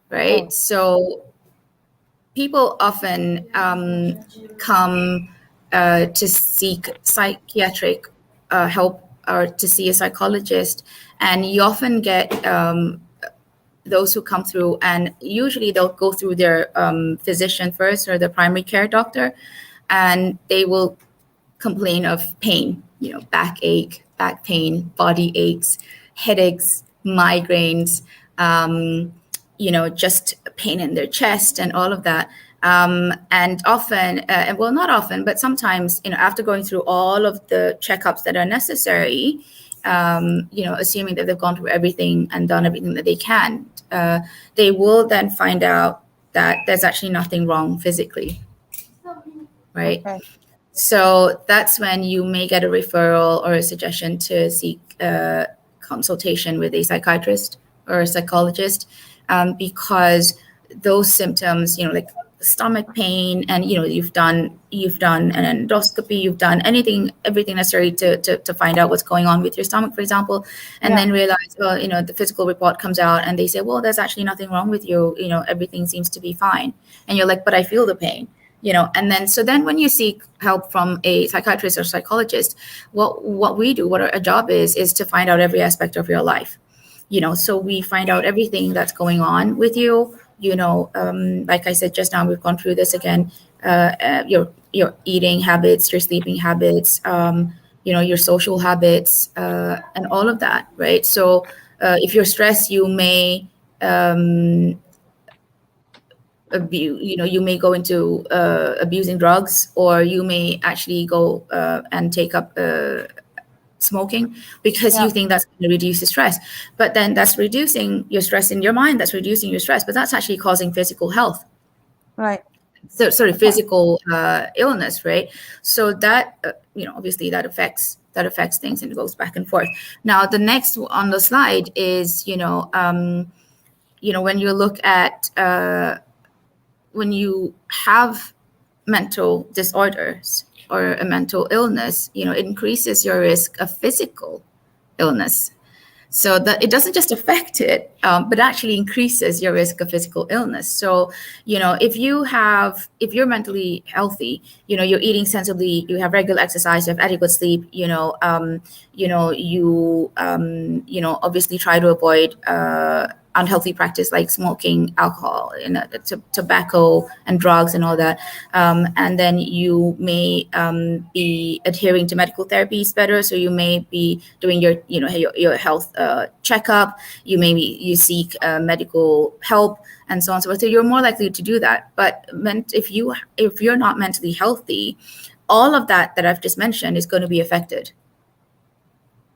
right? So people often come to seek psychiatric help or to see a psychologist, and you often get those who come through, and usually they'll go through their physician first or their primary care doctor, and they will complain of pain, backache, back pain, body aches, headaches, migraines, just pain in their chest and all of that. And often, well, not often, but sometimes, after going through all of the checkups that are necessary, assuming that they've gone through everything and done everything that they can, they will then find out that there's actually nothing wrong physically, right? Okay. So that's when you may get a referral or a suggestion to seek consultation with a psychiatrist or a psychologist, because those symptoms, like stomach pain, and you've done an endoscopy, you've done everything necessary to find out what's going on with your stomach, for example, and then realize, well, the physical report comes out and they say, well, there's actually nothing wrong with you, everything seems to be fine, and you're like, but I feel the pain. And then when you seek help from a psychiatrist or psychologist, what we do, what our job is to find out every aspect of your life. So we find out everything that's going on with you. Like I said just now, we've gone through this again. Your eating habits, your sleeping habits, your social habits, and all of that, right? So if you're stressed, you may you may go into abusing drugs, or you may actually go and take up smoking, because you think that's going to reduce the stress. But then that's reducing your stress in your mind, that's reducing your stress, but that's actually causing physical health. Right. So physical illness, right? So that, obviously that affects things, and it goes back and forth. Now, the next on the slide is, when you look at, when you have mental disorders or a mental illness, it increases your risk of physical illness. So that it doesn't just affect it, but actually increases your risk of physical illness. So, if you're mentally healthy, you're eating sensibly, you have regular exercise, you have adequate sleep, you obviously try to avoid unhealthy practice like smoking, alcohol, tobacco and drugs and all that. And then you may be adhering to medical therapies better. So you may be doing your health checkup. You seek medical help and so on and so forth. So you're more likely to do that. But if you're not mentally healthy, all of that I've just mentioned is going to be affected.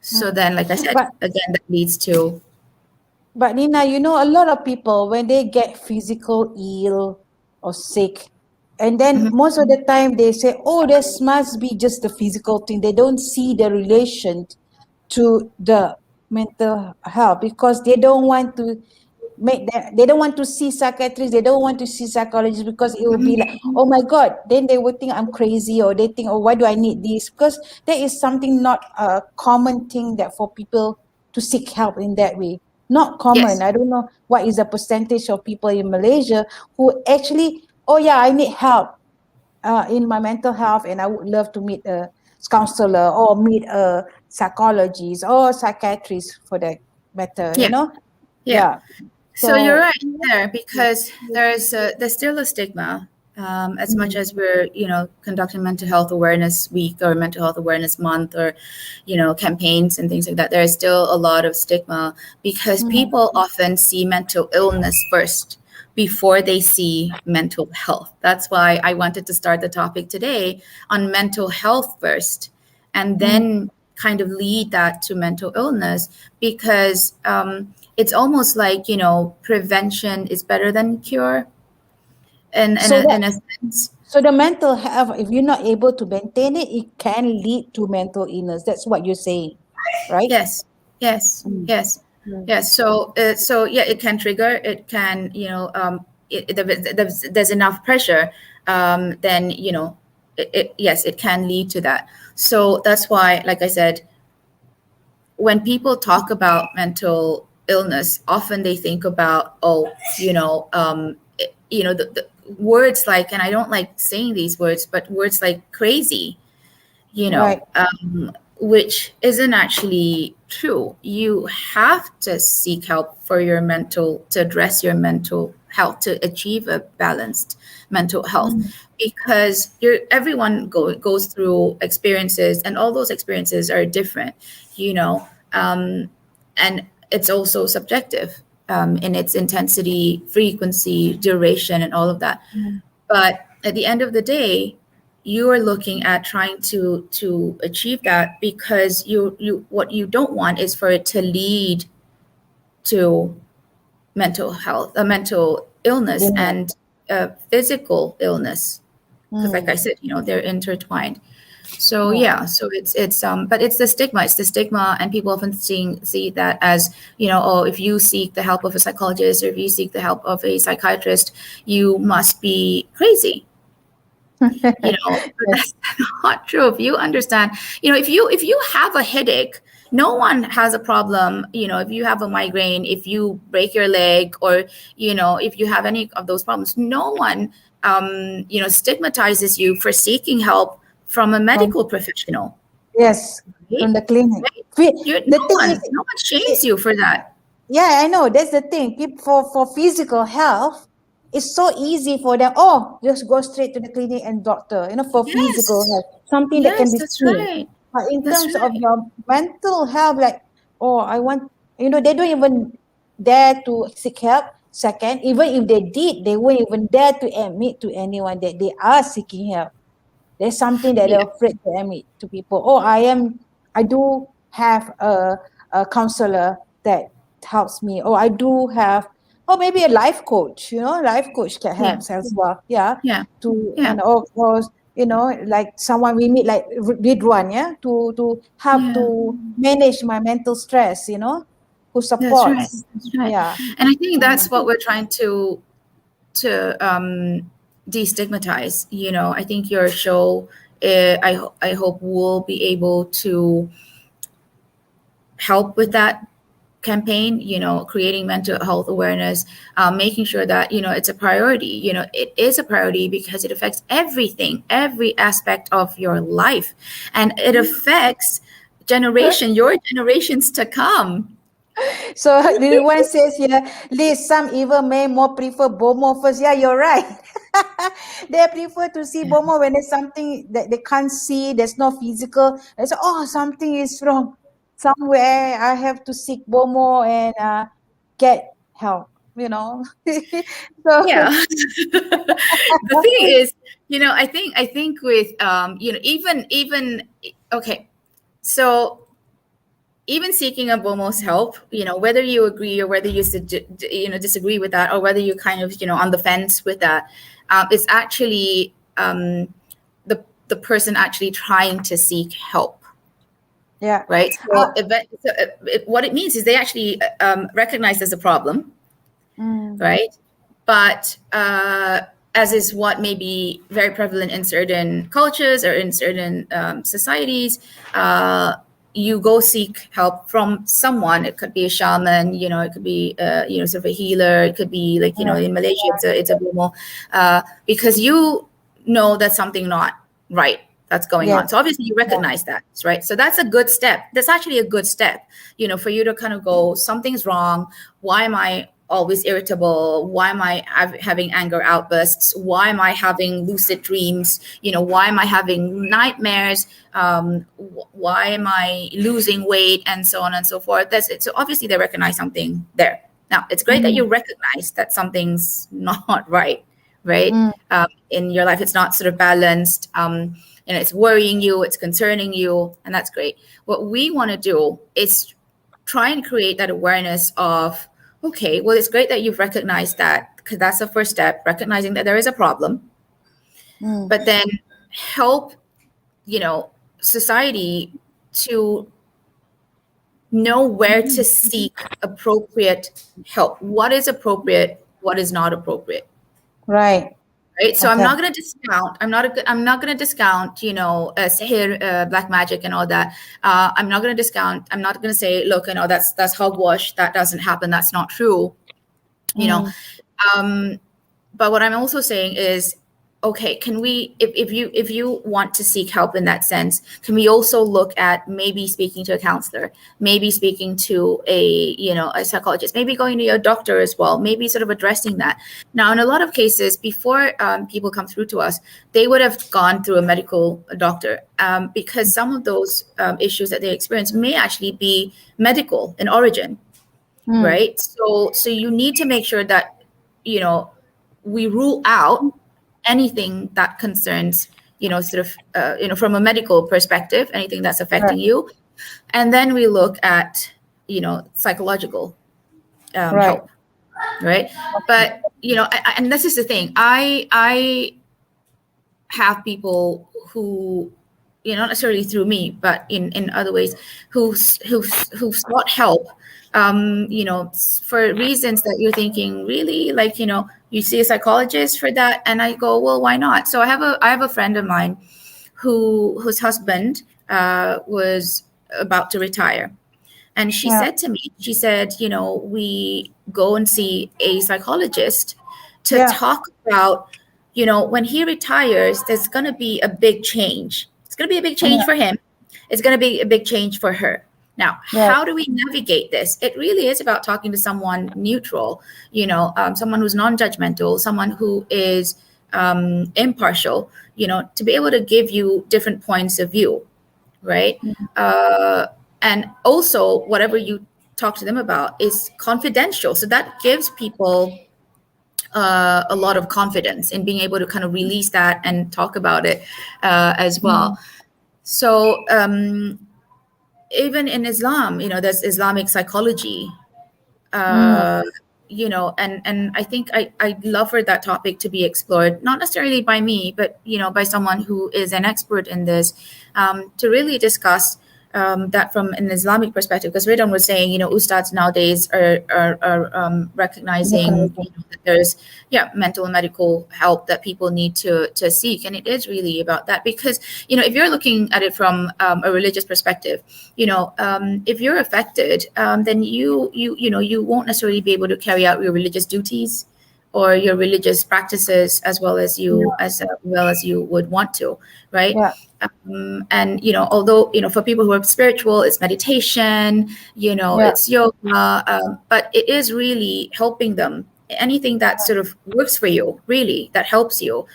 So then, like I said, again, that leads to. But Nina, a lot of people, when they get physical ill or sick, and then most of the time they say, oh, this must be just the physical thing. They don't see the relation to the mental health, because they don't want to they don't want to see psychiatrists, they don't want to see psychologists, because it will be like, oh my God, then they would think I'm crazy, or they think, oh, why do I need this? Because there is something not a common thing that for people to seek help in that way. Not common. Yes. I don't know what is the percentage of people in Malaysia who actually oh yeah, I need help in my mental health, and I would love to meet a counselor or meet a psychologist or psychiatrist for that matter, Yeah. Yeah. Yeah. So you're So right there, because there's still a stigma. As much as we're conducting mental health awareness week or mental health awareness month, or campaigns and things like that, there is still a lot of stigma, because people often see mental illness first before they see mental health. That's why I wanted to start the topic today on mental health first, and then kind of lead that to mental illness, because it's almost like prevention is better than cure, and so in a sense. so the mental health, if you're not able to maintain it, it can lead to mental illness. That's what you're saying, right? Yes, yes, Mm. yes, Mm. yes. So yeah, it can trigger. It can, there's enough pressure. Then yes, it can lead to that. So that's why, like I said, when people talk about mental illness, often they think about, the words like, and I don't like saying these words, but words like crazy, Right. which isn't actually true. You have to seek help for your to address your mental health, to achieve a balanced mental health, because everyone goes through experiences, and all those experiences are different, and it's also subjective, in its intensity, frequency, duration, and all of that. But at the end of the day, you are looking at trying to achieve that, because you what you don't want is for it to lead to mental health, a mental illness, Yeah. and a physical illness, because like I Mm. said, they're intertwined. So Yeah. yeah, so but it's the stigma. It's the stigma, and people often see that as, oh, if you seek the help of a psychologist, or if you seek the help of a psychiatrist, you must be crazy. But that's not true. If you understand, if you have a headache, no one has a problem. If you have a migraine, if you break your leg, or if you have any of those problems, no one stigmatizes you for seeking help from a From, medical professional, yes, right? from the clinic. Right? The thing is, No one shames you for that. yeah, I know. That's the thing. People for physical health, it's so easy for them. Oh, just go straight to the clinic and doctor. For physical Yes, health, something that can yes, be that's seen. right. But in That's terms of right. your mental health, like, oh, I want, they don't even dare to seek help. Second, even if they did, they won't even dare to admit to anyone that they are seeking help. There's something that Yeah. they're afraid to admit to people. Oh, I do have a counselor that helps me. Oh, I do have, or maybe a life coach, life coach can Yeah. help as well. Yeah. Yeah. Yeah. And of course, like someone we meet, like Ridwan, yeah, to help Yeah. to manage my mental stress, who That's right. supports. That's right. Yeah. And I think Mm. that's what we're trying to destigmatize. I think your show, I hope, will be able to help with that campaign. Creating mental health awareness, making sure that it's a priority. It is a priority, because it affects everything, every aspect of your life, and it affects your generations to come. So the one says here, Liz, some even may more prefer Bomo first. Yeah, you're right. They prefer to see Bomo when there's something that they can't see, there's no physical. They say, oh, something is wrong. Somewhere I have to seek Bomo and get help, So, Yeah. The thing is, I think with even okay, so even seeking a BOMO's help, whether you agree or whether you disagree with that, or whether you kind of on the fence with that, it's actually the person actually trying to seek help, yeah. right? What it means is they actually recognize there's a problem, Mm, right? But as is what may be very prevalent in certain cultures or in certain societies, you go seek help from someone. It could be a shaman, it could be sort of a healer. It could be like, in Malaysia it's a bomo, because you know that something not right that's going on. So obviously you recognize that, right? So that's a good step. That's actually a good step, for you to kind of go, something's wrong. Why am I always irritable? Why am I having anger outbursts? Why am I having lucid dreams? Why am I having nightmares? Why am I losing weight, and so on and so forth? That's it. So obviously they recognize something there. Now, it's great that you recognize that something's not right, in your life. It's not sort of balanced. It's worrying you, it's concerning you, and that's great. What we want to do is try and create that awareness of, okay, well, it's great that you've recognized that, because that's the first step, recognizing that there is a problem. But then help, society to know where to seek appropriate help. What is appropriate? What is not appropriate? Right. So I'm not going to discount. I'm not going to discount. Sihir, black magic, and all that. I'm not going to discount. I'm not going to say, look, that's hogwash. That doesn't happen. That's not true. But what I'm also saying is, okay, can we, if you want to seek help in that sense, can we also look at maybe speaking to a counselor, maybe speaking to a psychologist, maybe going to your doctor as well, maybe sort of addressing that. Now, in a lot of cases, before people come through to us, they would have gone through a medical doctor, because some of those issues that they experience may actually be medical in origin, right? So you need to make sure that, we rule out anything that concerns, from a medical perspective, anything that's affecting you. And then we look at, psychological help, right? But, and this is the thing, I have people who, not necessarily through me, but in other ways, who've sought help, for reasons that you're thinking, really, like, you see a psychologist for that? And I go, well, why not? So I have a friend of mine whose husband was about to retire. And she said to me, she said, we go and see a psychologist to talk about, when he retires, there's going to be a big change. It's going to be a big change for him. It's going to be a big change for her. Now, how do we navigate this? It really is about talking to someone neutral, someone who's non-judgmental, someone who is impartial, to be able to give you different points of view, right? And also, whatever you talk to them about is confidential. So that gives people a lot of confidence in being able to kind of release that and talk about it as well. So even in Islam, there's Islamic psychology, and I think I'd love for that topic to be explored, not necessarily by me, but, by someone who is an expert in this, to really discuss that from an Islamic perspective, because Ridwan was saying, ustads nowadays are recognizing that there's mental and medical help that people need to seek, and it is really about that, because if you're looking at it from a religious perspective, if you're affected, then you won't necessarily be able to carry out your religious duties or your religious practices as well as you would want to, right? And although for people who are spiritual, it's meditation, it's yoga, but it is really helping them. Anything that sort of works for you, really, that helps you,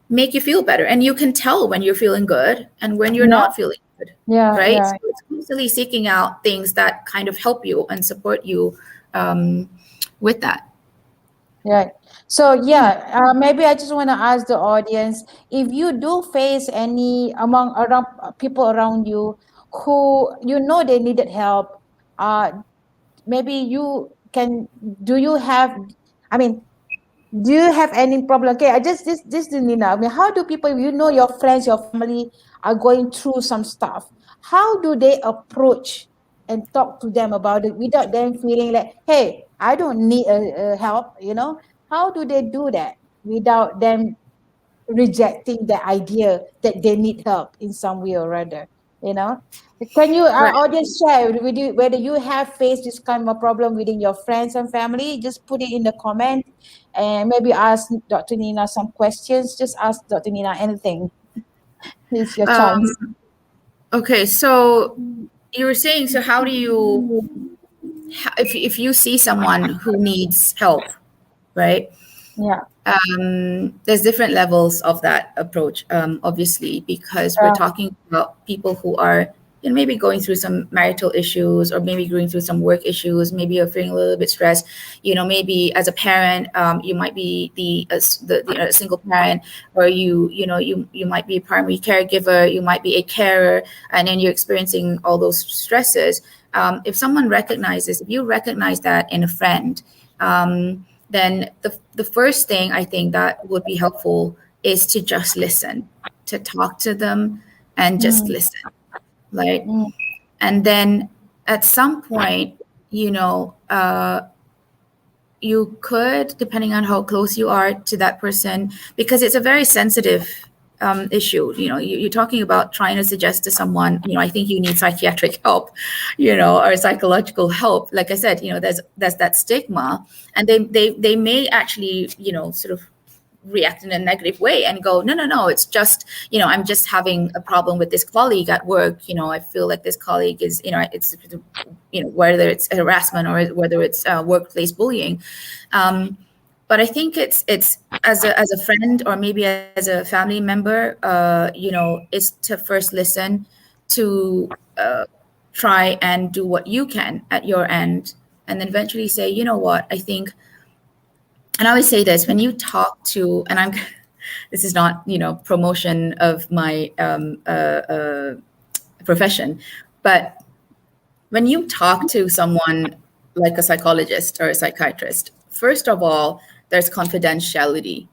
make you feel better, and you can tell when you're feeling good and when you're not feeling good, right? So it's constantly seeking out things that kind of help you and support you with that. Right. So maybe I just want to ask the audience, if you do face any around people around you who they needed help, maybe you can. Do you have any problem? Okay, I just this Nina. I mean, how do people, your friends, your family are going through some stuff? How do they approach and talk to them about it without them feeling like, hey, I don't need help? How do they do that without them rejecting the idea that they need help in some way or other? you know. Can you, our Right. audience, share with you whether you have faced this kind of problem within your friends and family? Just put it in the comment and maybe ask Dr. Nina some questions. Just ask Dr. Nina anything. It's your chance. Okay, so you were saying, so how do you, if you see someone who needs help, right? Yeah. There's different levels of that approach, obviously, because we're talking about people who are, maybe going through some marital issues, or maybe going through some work issues. Maybe you're feeling a little bit stressed. Maybe as a parent, you might be the single parent, or you might be a primary caregiver, you might be a carer, and then you're experiencing all those stresses. If you recognize that in a friend, then the first thing I think that would be helpful is to just listen, to talk to them and just listen, right? And then at some point, you could, depending on how close you are to that person, because it's a very sensitive issue. You're talking about trying to suggest to someone, I think you need psychiatric help, or psychological help. Like I said, there's that stigma, and they may actually, sort of react in a negative way and go, no, it's just, I'm just having a problem with this colleague at work. I feel like this colleague is, it's, whether it's harassment or whether it's workplace bullying. But I think it's as a friend, or maybe as a family member, is to first listen, to try and do what you can at your end, and then eventually say, you know what, I think. And I always say this, when you talk to, and this is not, promotion of my profession, but when you talk to someone like a psychologist or a psychiatrist, first of all, there's confidentiality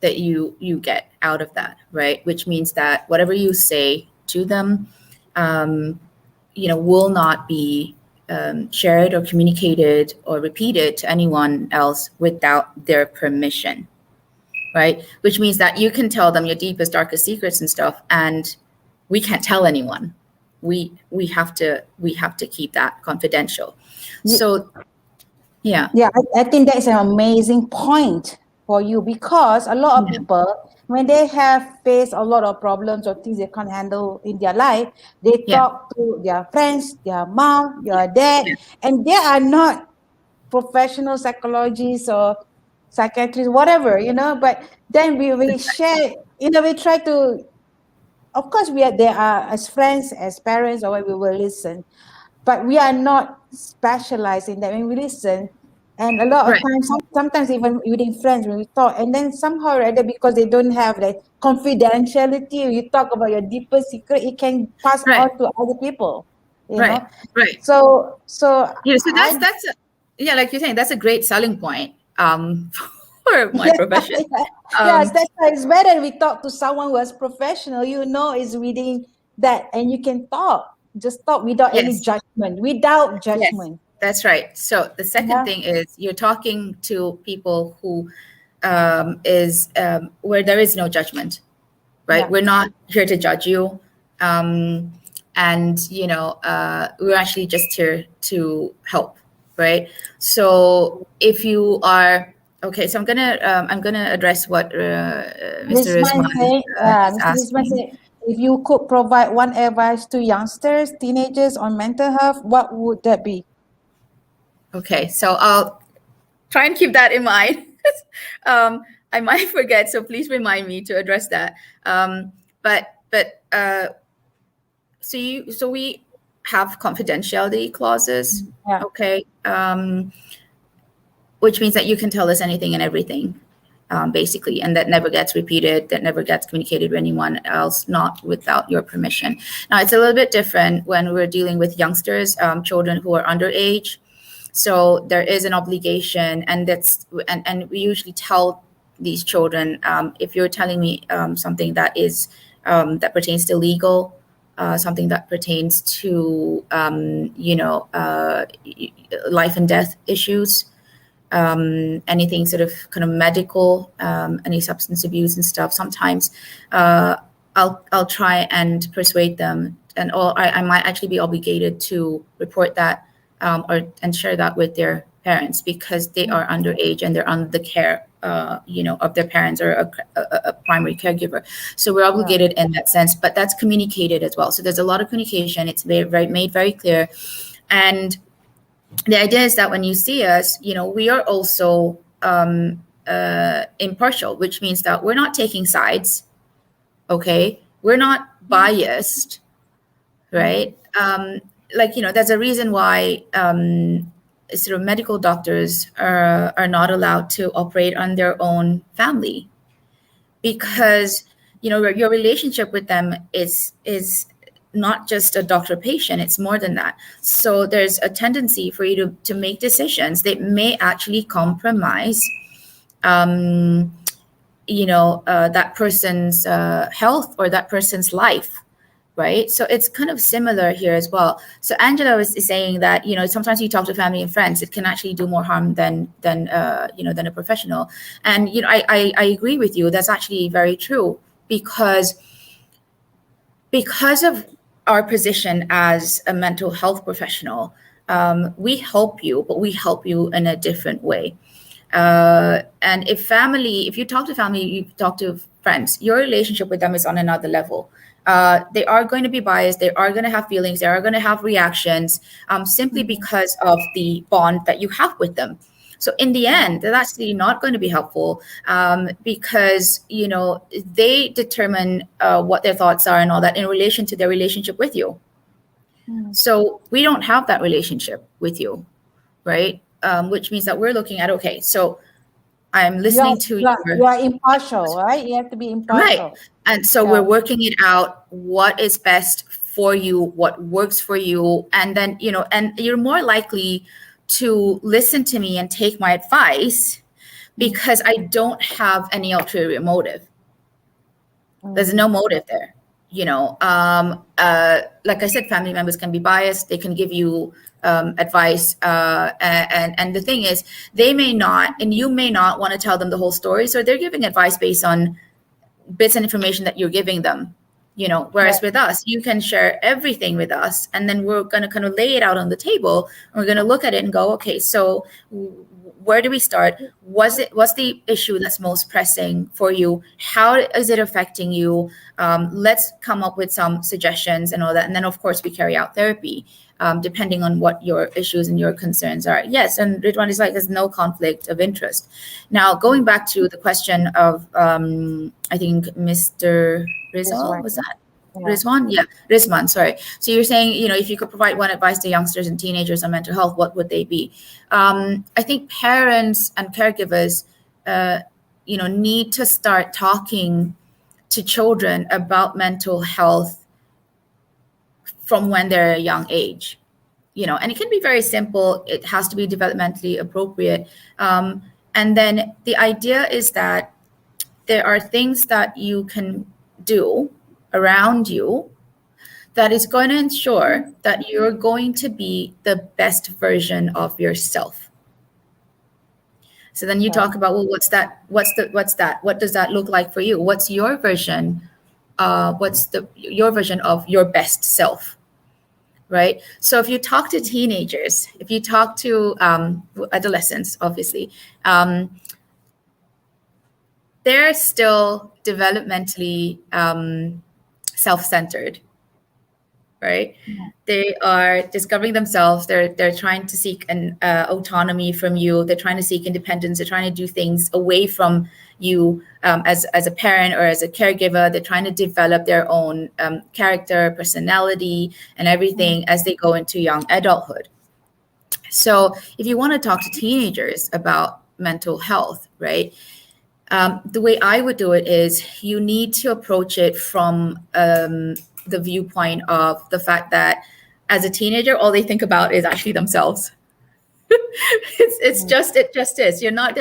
that you get out of that, right? Which means that whatever you say to them, will not be shared or communicated or repeated to anyone else without their permission, right? Which means that you can tell them your deepest, darkest secrets and stuff, and we can't tell anyone. We have to keep that confidential. So, yeah. Yeah, I think that is an amazing point for you, because a lot of people, when they have faced a lot of problems or things they can't handle in their life, they talk to their friends, their mom, their dad, and they are not professional psychologists or psychiatrists, whatever, but then we share, we try to, of course, there are, as friends, as parents, or we will listen, but we are not specialized in that when we listen. And a lot of times, sometimes even within friends, when we talk, and then somehow or other, because they don't have like confidentiality, you talk about your deepest secret, it can pass on to other people, know. Right. So that's like you're saying, that's a great selling point for my profession. Yes, that's why it's better we talk to someone who is professional, is reading that, and you can just talk without any judgment, Yes, that's right. So the second thing is, you're talking to people who is where there is no judgment, right? We're not here to judge you. And we're actually just here to help, right? So if you are okay, so I'm gonna address what Mr. Rizman said, if you could provide one advice to youngsters, teenagers on mental health, what would that be? Okay, so I'll try and keep that in mind. I might forget, so please remind me to address that. So we have confidentiality clauses, okay, which means that you can tell us anything and everything, basically, and that never gets repeated, that never gets communicated to anyone else, not without your permission. Now, it's a little bit different when we're dealing with youngsters, children who are underage. So there is an obligation, and we usually tell these children, if you're telling me something that is that pertains to legal, something that pertains to life and death issues, anything sort of kind of medical, any substance abuse and stuff, sometimes I'll try and persuade them or I might actually be obligated to report that and share that with their parents, because they are underage and they're under the care of their parents or a primary caregiver. So we're obligated in that sense, but that's communicated as well. So there's a lot of communication. It's made very clear. And the idea is that when you see us, we are also impartial, which means that we're not taking sides. Okay, we're not biased, right? There's a reason why sort of medical doctors are not allowed to operate on their own family, because your relationship with them is not just a doctor-patient, it's more than that. So there's a tendency for you to make decisions that may actually compromise that person's health or that person's life, right? So it's kind of similar here as well. So Angela is saying that sometimes you talk to family and friends, it can actually do more harm than a professional. And I agree with you. That's actually very true, because of our position as a mental health professional, we help you, but we help you in a different way. And if you talk to family, you talk to friends, your relationship with them is on another level. They are going to be biased. They are going to have feelings. They are going to have reactions simply because of the bond that you have with them. So in the end, that's actually not going to be helpful because, they determine what their thoughts are and all that in relation to their relationship with you. So we don't have that relationship with you, right? Which means that we're looking at, okay, so I'm listening to you are impartial, right? You have to be impartial. Right. And so we're working it out, what is best for you, what works for you. And then, and you're more likely to listen to me and take my advice because I don't have any ulterior motive. There's no motive there. Like I said, family members can be biased. They can give you advice. And the thing is, they may not, and you may not want to tell them the whole story. So they're giving advice based on bits and information that you're giving them, whereas with us, you can share everything with us. And then we're going to kind of lay it out on the table. And we're going to look at it and go, okay, so where do we start? What's the issue that's most pressing for you? How is it affecting you? Let's come up with some suggestions and all that. And then, of course, we carry out therapy, depending on what your issues and your concerns are. Yes, and Ridwan is like, there's no conflict of interest. Now, going back to the question of, I think, Mr. Rizal, was that? Rizwan? Yeah, Rizman, sorry. So you're saying, if you could provide one advice to youngsters and teenagers on mental health, what would they be? I think parents and caregivers, need to start talking to children about mental health from when they're a young age, and it can be very simple. It has to be developmentally appropriate. And then the idea is that there are things that you can do around you that is going to ensure that you're going to be the best version of yourself. So then you talk about, well, what's that? What does that look like for you? What's your version? Your version of your best self, right? So if you talk to teenagers, if you talk to adolescents, obviously, they're still developmentally self-centered, right? They are discovering themselves. They're trying to seek an autonomy from you. They're trying to seek independence. They're trying to do things away from you as a parent or as a caregiver. They're trying to develop their own character, personality, and everything as they go into young adulthood. So if you want to talk to teenagers about mental health, right? The way I would do it is you need to approach it from the viewpoint of the fact that as a teenager, all they think about is actually themselves. It just is. They're not,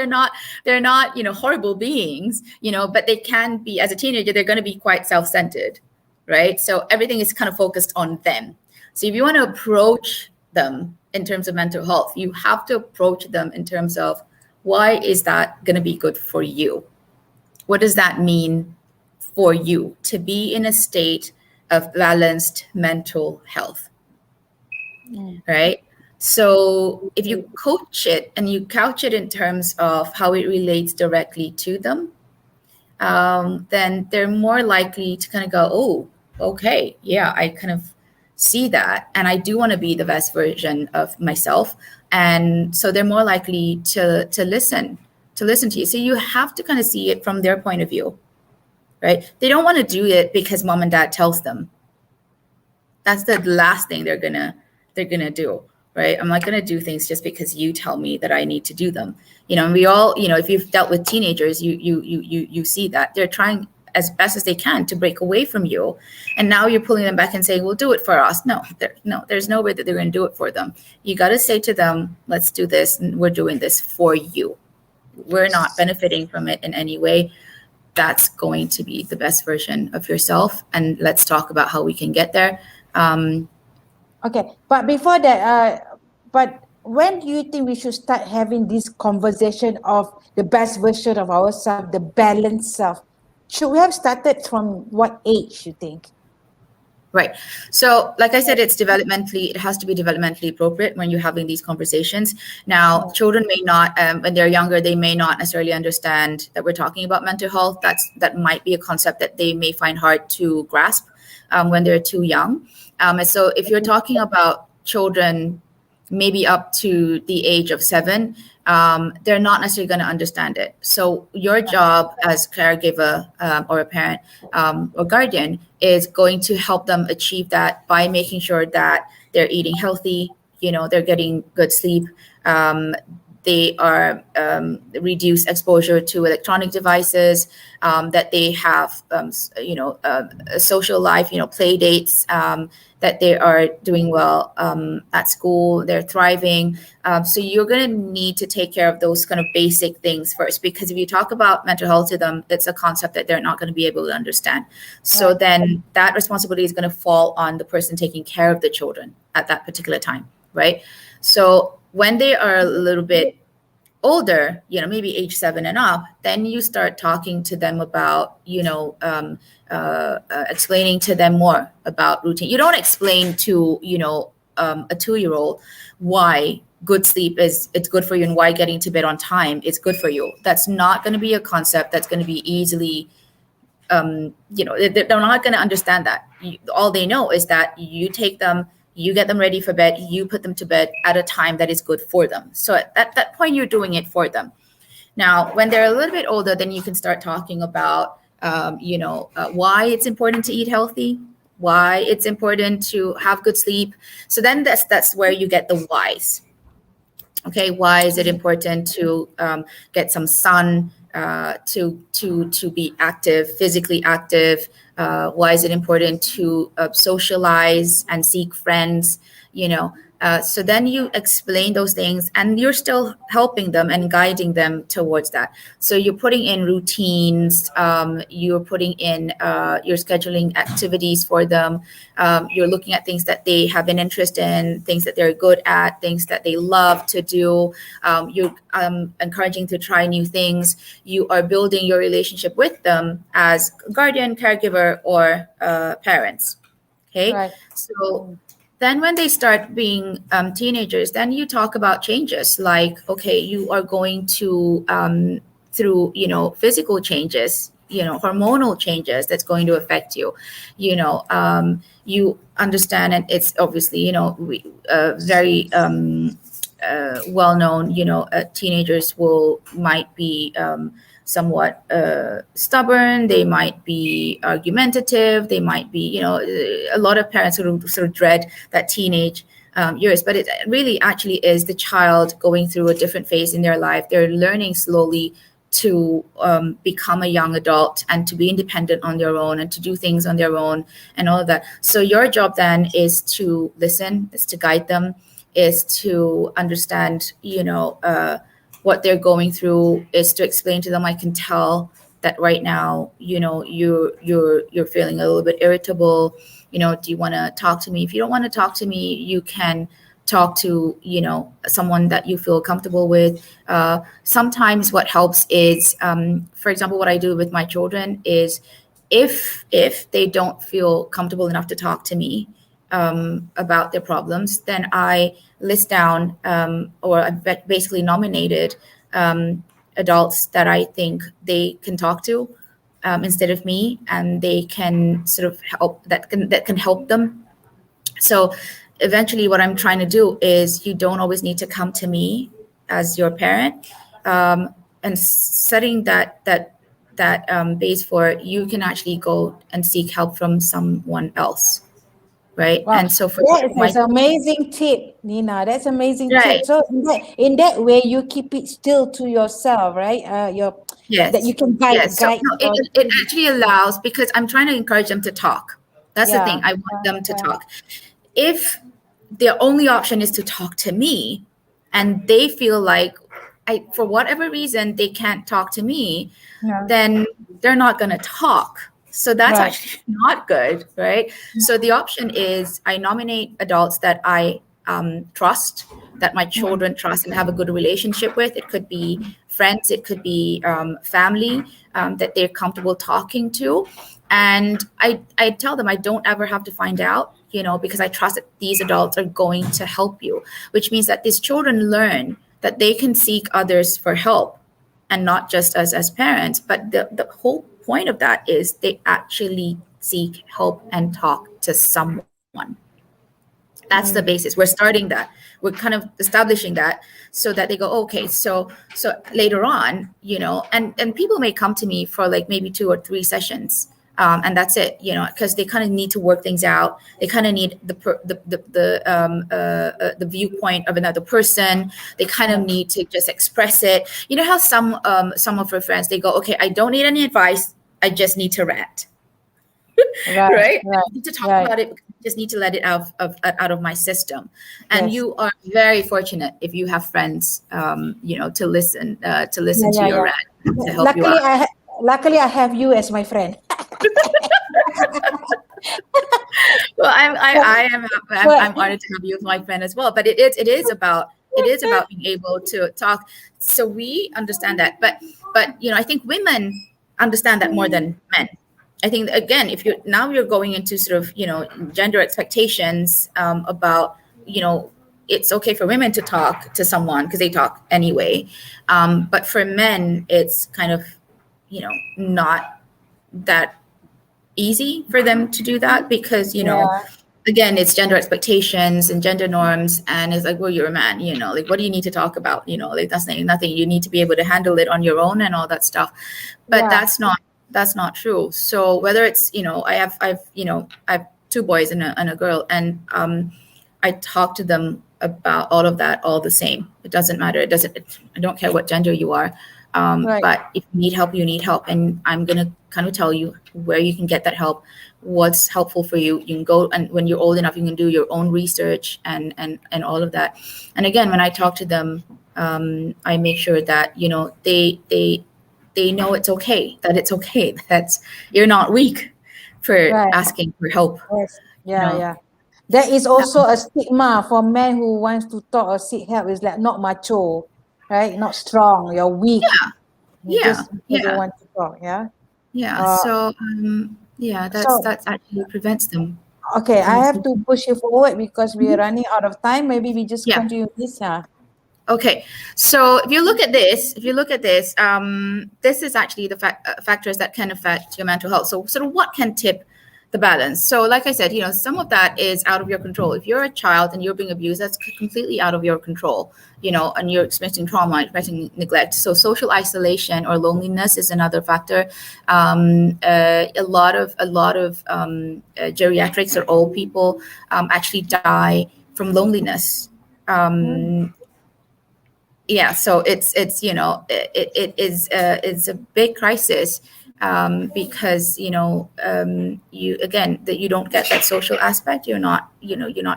horrible beings, but they can be, as a teenager, they're going to be quite self-centered, right? So everything is kind of focused on them. So if you want to approach them in terms of mental health, you have to approach them in terms of, why is that going to be good for you? What does that mean for you to be in a state of balanced mental health, right? So if you coach it and you couch it in terms of how it relates directly to them, then they're more likely to kind of go, oh, okay, yeah, I kind of see that. And I do want to be the best version of myself. And so they're more likely to listen to you. So you have to kind of see it from their point of view, right? They don't want to do it because mom and dad tells them. That's the last thing they're gonna do, right? I'm not gonna do things just because you tell me that I need to do them. And we all, if you've dealt with teenagers, you see that they're trying as best as they can to break away from you, and now you're pulling them back and saying, "Well, do it for us." No, there's no way that they're going to do it for them. You got to say to them, "Let's do this, and we're doing this for you. We're not benefiting from it in any way. That's going to be the best version of yourself, and let's talk about how we can get there." Okay, but before that, but when do you think we should start having this conversation of the best version of ourselves, the balanced self? Should we have started from what age, you think? Right. So like I said, it has to be developmentally appropriate when you're having these conversations. Now, children may not, when they're younger, they may not necessarily understand that we're talking about mental health. That might be a concept that they may find hard to grasp when they're too young. And so if you're talking about children maybe up to the age of 7, they're not necessarily going to understand it. So your job as caregiver or a parent or guardian is going to help them achieve that by making sure that they're eating healthy, they're getting good sleep, they are reduce exposure to electronic devices, that they have, a social life, play dates, that they are doing well at school, they're thriving. So you're going to need to take care of those kind of basic things first, because if you talk about mental health to them, it's a concept that they're not going to be able to understand. So then that responsibility is going to fall on the person taking care of the children at that particular time, right? So when they are a little bit older, maybe age 7 and up, then you start talking to them about, explaining to them more about routine. You don't explain to, a 2-year-old why good sleep it's good for you and why getting to bed on time is good for you. That's not going to be a concept that's going to be easily, they're not going to understand that. All they know is that you take them, you get them ready for bed, you put them to bed at a time that is good for them. So at that point, you're doing it for them. Now, when they're a little bit older, then you can start talking about, why it's important to eat healthy, why it's important to have good sleep. So then that's where you get the whys. Okay, why is it important to get some sun, to be active, physically active? Why is it important to socialize and seek friends? So then you explain those things, and you're still helping them and guiding them towards that. So you're putting in routines, you're putting in, you're scheduling activities for them. You're looking at things that they have an interest in, things that they're good at, things that they love to do. You're encouraging to try new things. You are building your relationship with them as guardian, caregiver, or parents. Okay, right. So then when they start being teenagers, then you talk about changes like, okay, you are going to, through, physical changes, hormonal changes that's going to affect you. You understand, and it's obviously, very well known, teenagers might be somewhat stubborn, they might be argumentative, they might be, a lot of parents sort of dread that teenage years, but it really actually is the child going through a different phase in their life. They're learning slowly to become a young adult and to be independent on their own and to do things on their own and all of that. So your job then is to listen, is to guide them, is to understand, what they're going through, is to explain to them, I can tell that right now, you're feeling a little bit irritable. Do you want to talk to me? If you don't want to talk to me, you can talk to, someone that you feel comfortable with. Sometimes what helps is, for example, what I do with my children is if they don't feel comfortable enough to talk to me about their problems, then I list down or I basically nominated adults that I think they can talk to instead of me, and they can sort of help that can help them. So eventually what I'm trying to do is, you don't always need to come to me as your parent, and setting that base for, you can actually go and seek help from someone else, right? Wow, And so for that's amazing tip, Nina. That's amazing right. tip. So in that way, you keep it still to yourself, right? Yes. That you can guide. So no, it actually allows, because I'm trying to encourage them to talk. That's the thing. I want them to talk. If their only option is to talk to me, and they feel like for whatever reason they can't talk to me, then they're not going to talk. So that's actually not good, right? So the option is, I nominate adults that I trust, that my children trust and have a good relationship with. It could be friends, it could be family that they're comfortable talking to. And I tell them I don't ever have to find out, because I trust that these adults are going to help you, which means that these children learn that they can seek others for help, and not just us as parents. But the whole point of that is they actually seek help and talk to someone. That's the basis. We're starting that. We're kind of establishing that, so that they go, okay, so later on, and people may come to me for like maybe 2 or 3 sessions. And that's it, because they kind of need to work things out. They kind of need the viewpoint of another person. They kind of need to just express it. You know how some of her friends, they go, okay, I don't need any advice. I just need to rant. Right? I need to talk about it. I just need to let it out of my system. And you are very fortunate if you have friends, to listen to your rant, to help you out. Luckily, I have you as my friend. Well, I'm honored to have you as my friend as well. But it is about being able to talk. So we understand that, but I think women understand that more than men. I think, again, if you're going into sort of gender expectations about it's okay for women to talk to someone because they talk anyway, but for men it's kind of not that easy for them to do that, because again, it's gender expectations and gender norms, and it's like, well, you're a man, like, what do you need to talk about, like, that's nothing, you need to be able to handle it on your own and all that stuff. But that's not true. So whether it's I have 2 boys and a girl, and I talk to them about all of that all the same. It doesn't matter. I don't care what gender you are. But if you need help, you need help. And I'm going to kind of tell you where you can get that help, what's helpful for you. You can go, and when you're old enough, you can do your own research and all of that. And again, when I talk to them, I make sure that, they know it's okay, that you're not weak for asking for help. There is also a stigma for men who wants to talk or seek help. Is like not macho, right? Not strong. You're weak. You don't want to talk. So that actually prevents them. Okay, I have to push you forward because we are running out of time. Maybe we just continue this. Okay, so if you look at this, this is actually the factors that can affect your mental health. So sort of what can tip the balance? So like I said, some of that is out of your control. If you're a child and you're being abused, that's completely out of your control, and you're experiencing trauma, experiencing neglect. So social isolation or loneliness is another factor. A lot of geriatrics or old people actually die from loneliness. So it's it's a big crisis, because you don't get that social aspect. You're not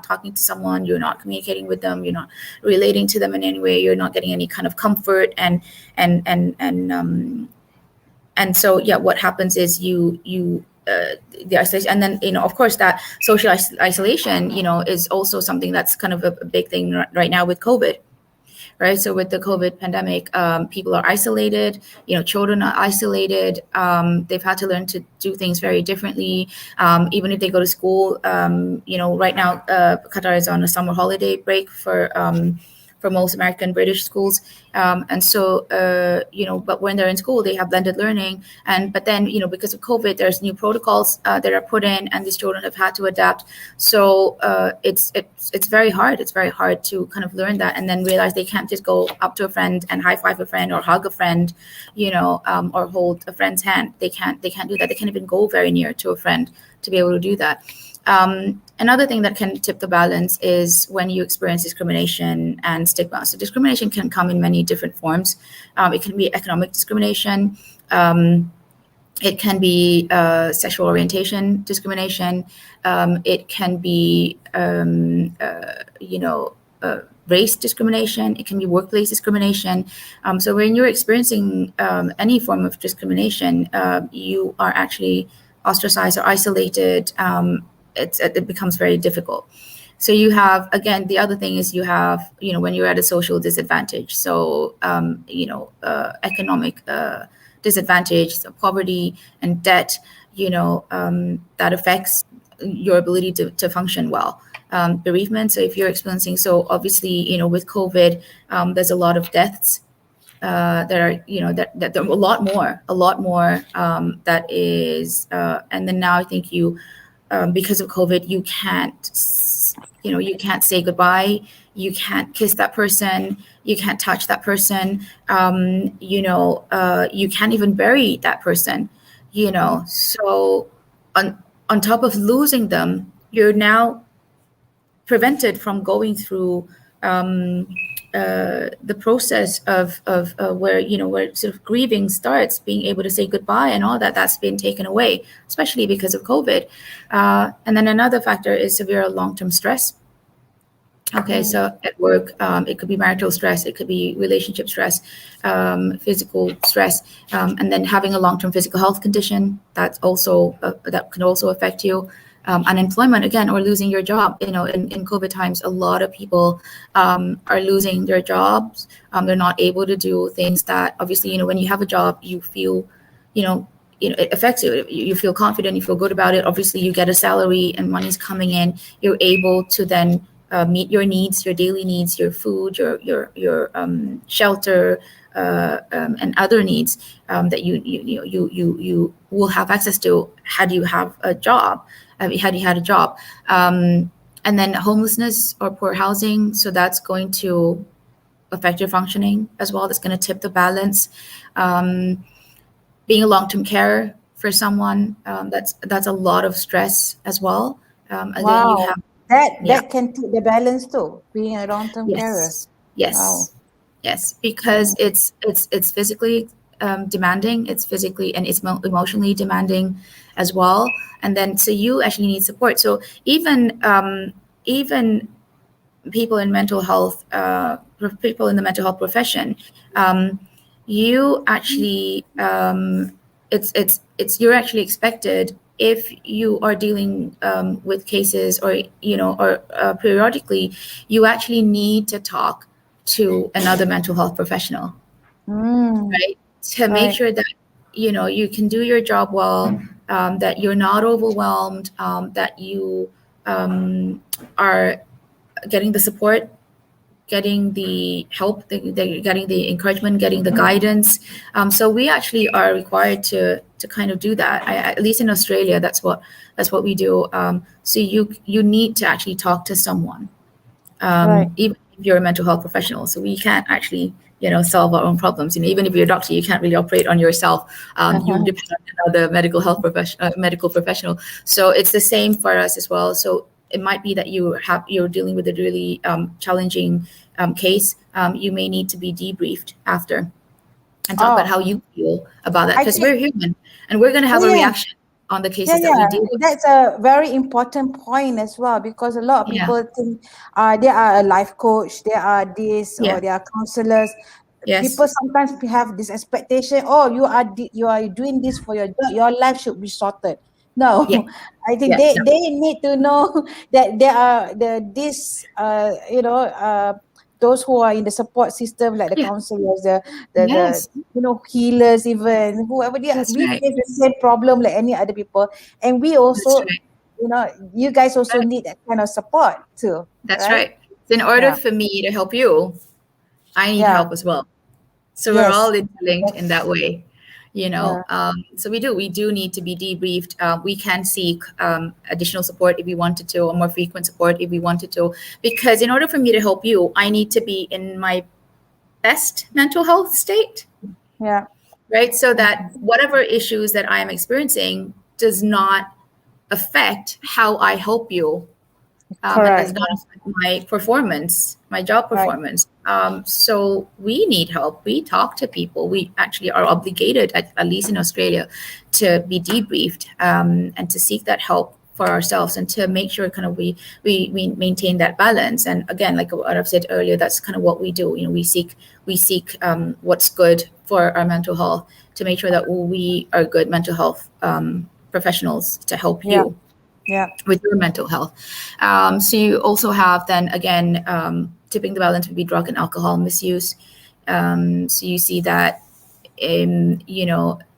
talking to someone, you're not communicating with them, you're not relating to them in any way, you're not getting any kind of comfort, and so what happens is the isolation, and then of course that social isolation is also something that's kind of a big thing right now with COVID. right? So with the COVID pandemic, people are isolated, children are isolated. They've had to learn to do things very differently. Even if they go to school, right now, Qatar is on a summer holiday break for most American British schools. And so, but when they're in school, they have blended learning. But then, because of COVID, there's new protocols that are put in, and these children have had to adapt. So it's very hard. It's very hard to kind of learn that and then realize they can't just go up to a friend and high five a friend or hug a friend, or hold a friend's hand. They can't do that. They can't even go very near to a friend to be able to do that. Another thing that can tip the balance is when you experience discrimination and stigma. So discrimination can come in many different forms. It can be economic discrimination. It can be sexual orientation discrimination. It can be, race discrimination. It can be workplace discrimination. So when you're experiencing any form of discrimination, you are actually ostracized or isolated. It becomes very difficult. So you have, again, the other thing is you have, when you're at a social disadvantage. So, economic disadvantage, so poverty and debt, that affects your ability to function well. Bereavement. So if you're experiencing, so obviously, with COVID, there's a lot of deaths. There are, that there are a lot more that is, and then now I think because of COVID, you can't say goodbye. You can't kiss that person. You can't touch that person. You can't even bury that person. So on top of losing them, you're now prevented from going through the process of where sort of grieving starts, being able to say goodbye and all that's been taken away, especially because of COVID. And then another factor is severe long-term stress. Okay, so at work, it could be marital stress, it could be relationship stress, physical stress, and then having a long-term physical health condition that can also affect you. Unemployment again, or losing your job. In COVID times, a lot of people are losing their jobs. They're not able to do things that obviously, when you have a job, you feel, it affects you. You feel confident, you feel good about it. Obviously, you get a salary and money's coming in. You're able to then meet your needs, your daily needs, your food, your shelter, and other needs that you will have access to had you have a job. Had you had a job, and then homelessness or poor housing, so that's going to affect your functioning as well. That's going to tip the balance. Being a long-term carer for someone, that's a lot of stress as well. And wow. then you have that can tip the balance too. Being a long-term carer. Yes. Wow. Yes, because it's physically demanding. It's physically and it's emotionally demanding as well. And then so you actually need support. So even people in mental health, people in the mental health profession, you actually you're actually expected, if you are dealing with cases or periodically, you actually need to talk to another mental health professional, right? To make sure that you can do your job well, that you're not overwhelmed, that you are getting the support, getting the help, getting the encouragement, getting the guidance. So we actually are required to kind of do that. At least in Australia, that's what we do. So you need to actually talk to someone, even if you're a mental health professional. So we can't actually solve our own problems. Even if you're a doctor, you can't really operate on yourself. You depend on another medical professional. So it's the same for us as well. So it might be that you're dealing with a really challenging case. You may need to be debriefed after and talk about how you feel about that, because we're human and we're going to have a reaction on the cases that we deal with. That's a very important point as well, because a lot of people think they are a life coach, they are this, or they are counselors. Yes. People sometimes have this expectation, you are doing this for your job, your life should be sorted. No, I think they need to know that there are those who are in the support system, like the counselors, the healers, even whoever they are, That's we right. face the same problem like any other people, and we That's also, right. you guys also need that kind of support too, That's right? right. So in order Yeah, for me to help you, I need yeah, help as well. So we're all yes, interlinked in yes, that way, yeah, so we do need to be debriefed. We can seek additional support if we wanted to, or more frequent support if we wanted to, because in order for me to help you, I need to be in my best mental health state, yeah, right? So that whatever issues that I am experiencing does not affect how I help you, and does correct, not yeah, affect my performance, my job right, performance. So we need help. We talk to people. We actually are obligated, at least in Australia, to be debriefed, and to seek that help for ourselves, and to make sure kind of we maintain that balance. And again, like what I've said earlier, that's kind of what we do. We seek what's good for our mental health, to make sure that we are good mental health professionals to help yeah, you yeah, with your mental health. So you also have then again, tipping the balance would be drug and alcohol misuse. So you see that in,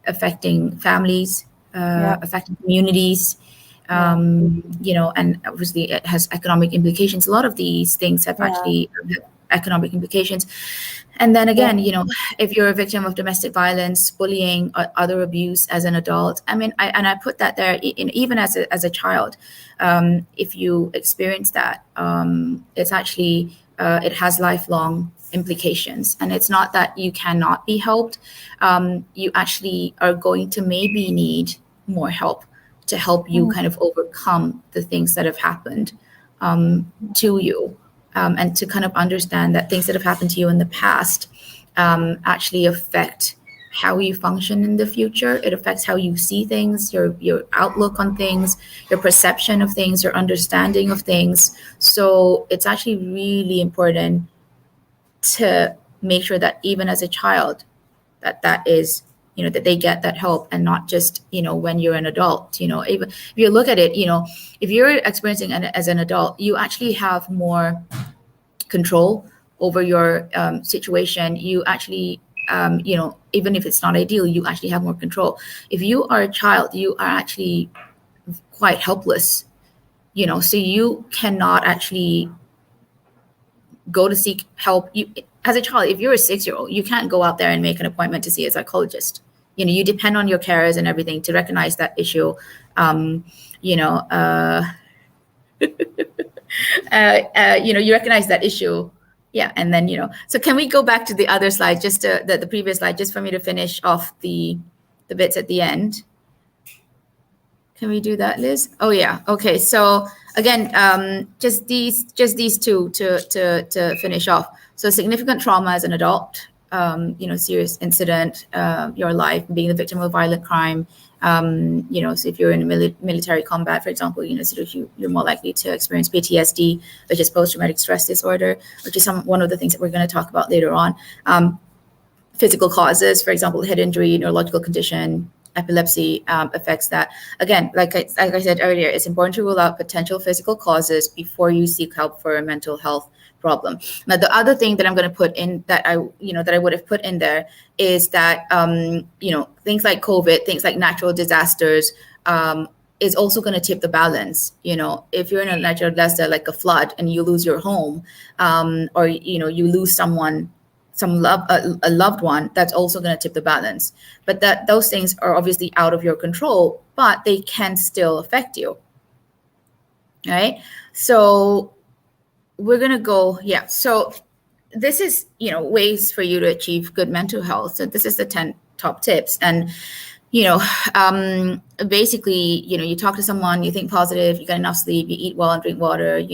affecting families, yeah, affecting communities, yeah, and obviously it has economic implications. A lot of these things have yeah, actually economic implications. And then yeah, again, if you're a victim of domestic violence, bullying, or other abuse as an adult, I mean, I put that there, even as a child, if you experience that, it's actually, it has lifelong implications. And it's not that you cannot be helped. You actually are going to maybe need more help to help you mm, kind of overcome the things that have happened to you, and to kind of understand that things that have happened to you in the past actually affect how you function in the future. It affects how you see things, your outlook on things, your perception of things, your understanding of things. So it's actually really important to make sure that even as a child, that is, that they get that help, and not just, when you're an adult. Even if you look at it, if you're experiencing as an adult, you actually have more control over your situation. You actually, even if it's not ideal, you actually have more control. If you are a child, you are actually quite helpless, so you cannot actually go to seek help. You, as a child, if you're a 6-year-old, you can't go out there and make an appointment to see a psychologist. You depend on your carers and everything to recognize that issue. You know, you recognize that issue. Yeah. And then, so can we go back to the other slide, just to the previous slide, just for me to finish off the bits at the end? Can we do that, Liz? Oh yeah. Okay. So again, just these two to finish off. So significant trauma as an adult, serious incident, your life, being the victim of violent crime. So if you're in military combat, for example, sort of you're more likely to experience PTSD, which is post-traumatic stress disorder, which is one of the things that we're going to talk about later on. Physical causes, for example, head injury, neurological condition, epilepsy, affects that. Again, like I said earlier, it's important to rule out potential physical causes before you seek help for a mental health problem. Now, the other thing that I'm going to put in that I would have put in there is that, things like COVID, things like natural disasters, is also going to tip the balance. If you're in a natural disaster like a flood and you lose your home, or you lose someone, a loved one, that's also going to tip the balance. But those things are obviously out of your control, but they can still affect you. Right? So we're going to go, yeah. So this is, ways for you to achieve good mental health. So this is the 10 top tips. And basically, you talk to someone, you think positive, you get enough sleep, you eat well and drink water,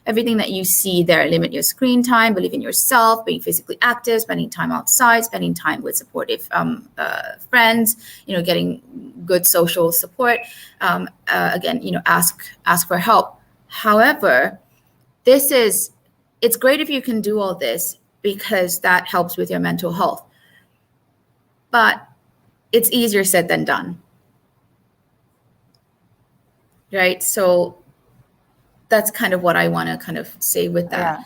everything that you see there. Limit your screen time, believe in yourself, being physically active, spending time outside, spending time with supportive friends, getting good social support. Again, ask for help. However, it's great if you can do all this, because that helps with your mental health. But it's easier said than done. Right? So that's kind of what I want to kind of say with that.